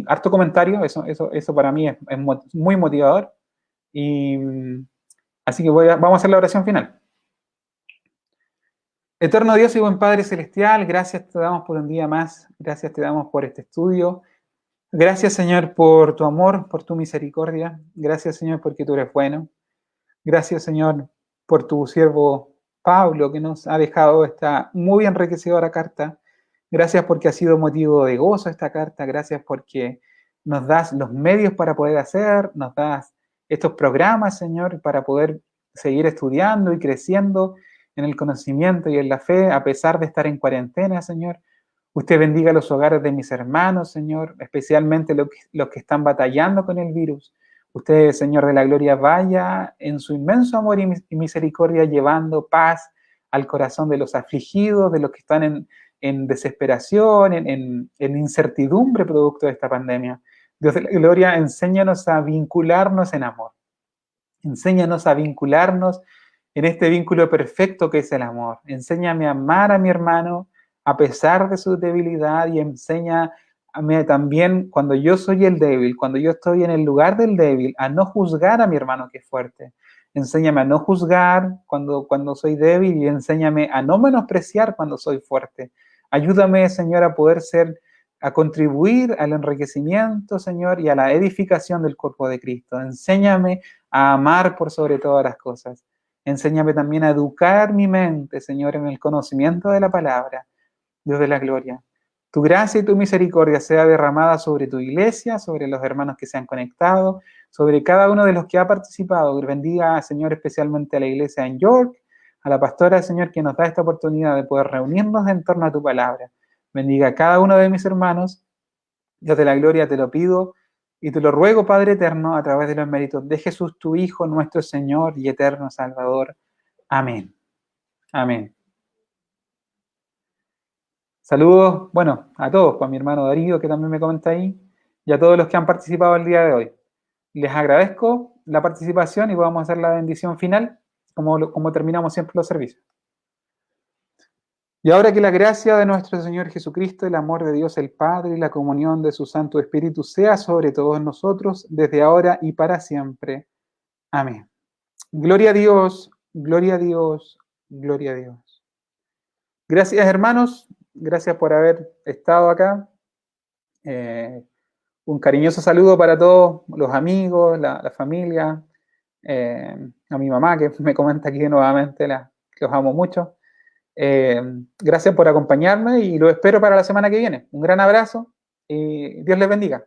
Harto comentario, eso para mí es muy motivador. Así que vamos a hacer la oración final. Eterno Dios y buen Padre Celestial, gracias te damos por un día más, gracias te damos por este estudio. Gracias, Señor, por tu amor, por tu misericordia. Gracias, Señor, porque tú eres bueno. Gracias, Señor, por tu siervo Pablo, que nos ha dejado esta muy enriquecedora carta. Gracias porque ha sido motivo de gozo esta carta. Gracias porque nos das los medios para poder hacer, nos das estos programas, Señor, para poder seguir estudiando y creciendo en el conocimiento y en la fe, a pesar de estar en cuarentena, Señor. Usted bendiga los hogares de mis hermanos, Señor, especialmente los que están batallando con el virus. Usted, Señor de la gloria, vaya en su inmenso amor y misericordia llevando paz al corazón de los afligidos, de los que están en desesperación, en incertidumbre producto de esta pandemia. Dios de la gloria, enséñanos a vincularnos en amor. Enséñanos a vincularnos en este vínculo perfecto que es el amor. Enséñame a amar a mi hermano a pesar de su debilidad y enséñame también cuando yo soy el débil, cuando yo estoy en el lugar del débil, a no juzgar a mi hermano que es fuerte. Enséñame a no juzgar cuando soy débil y enséñame a no menospreciar cuando soy fuerte. Ayúdame, Señor, a contribuir al enriquecimiento, Señor, y a la edificación del cuerpo de Cristo. Enséñame a amar por sobre todas las cosas. Enséñame también a educar mi mente, Señor, en el conocimiento de la palabra. Dios de la gloria. Tu gracia y tu misericordia sea derramada sobre tu iglesia, sobre los hermanos que se han conectado, sobre cada uno de los que ha participado. Bendiga, Señor, especialmente a la iglesia en York, a la pastora, Señor, que nos da esta oportunidad de poder reunirnos en torno a tu palabra. Bendiga a cada uno de mis hermanos. Dios de la gloria, te lo pido y te lo ruego, Padre eterno, a través de los méritos de Jesús, tu Hijo, nuestro Señor y eterno Salvador. Amén. Amén. Saludos, bueno, a todos, pues a mi hermano Darío, que también me comenta ahí, y a todos los que han participado el día de hoy. Les agradezco la participación y vamos a hacer la bendición final, como terminamos siempre los servicios. Y ahora que la gracia de nuestro Señor Jesucristo, el amor de Dios el Padre y la comunión de su Santo Espíritu sea sobre todos nosotros, desde ahora y para siempre. Amén. Gloria a Dios, gloria a Dios, gloria a Dios. Gracias, hermanos. Gracias por haber estado acá. Un cariñoso saludo para todos los amigos, la familia, a mi mamá que me comenta aquí nuevamente que los amo mucho. Gracias por acompañarme y lo espero para la semana que viene. Un gran abrazo y Dios les bendiga.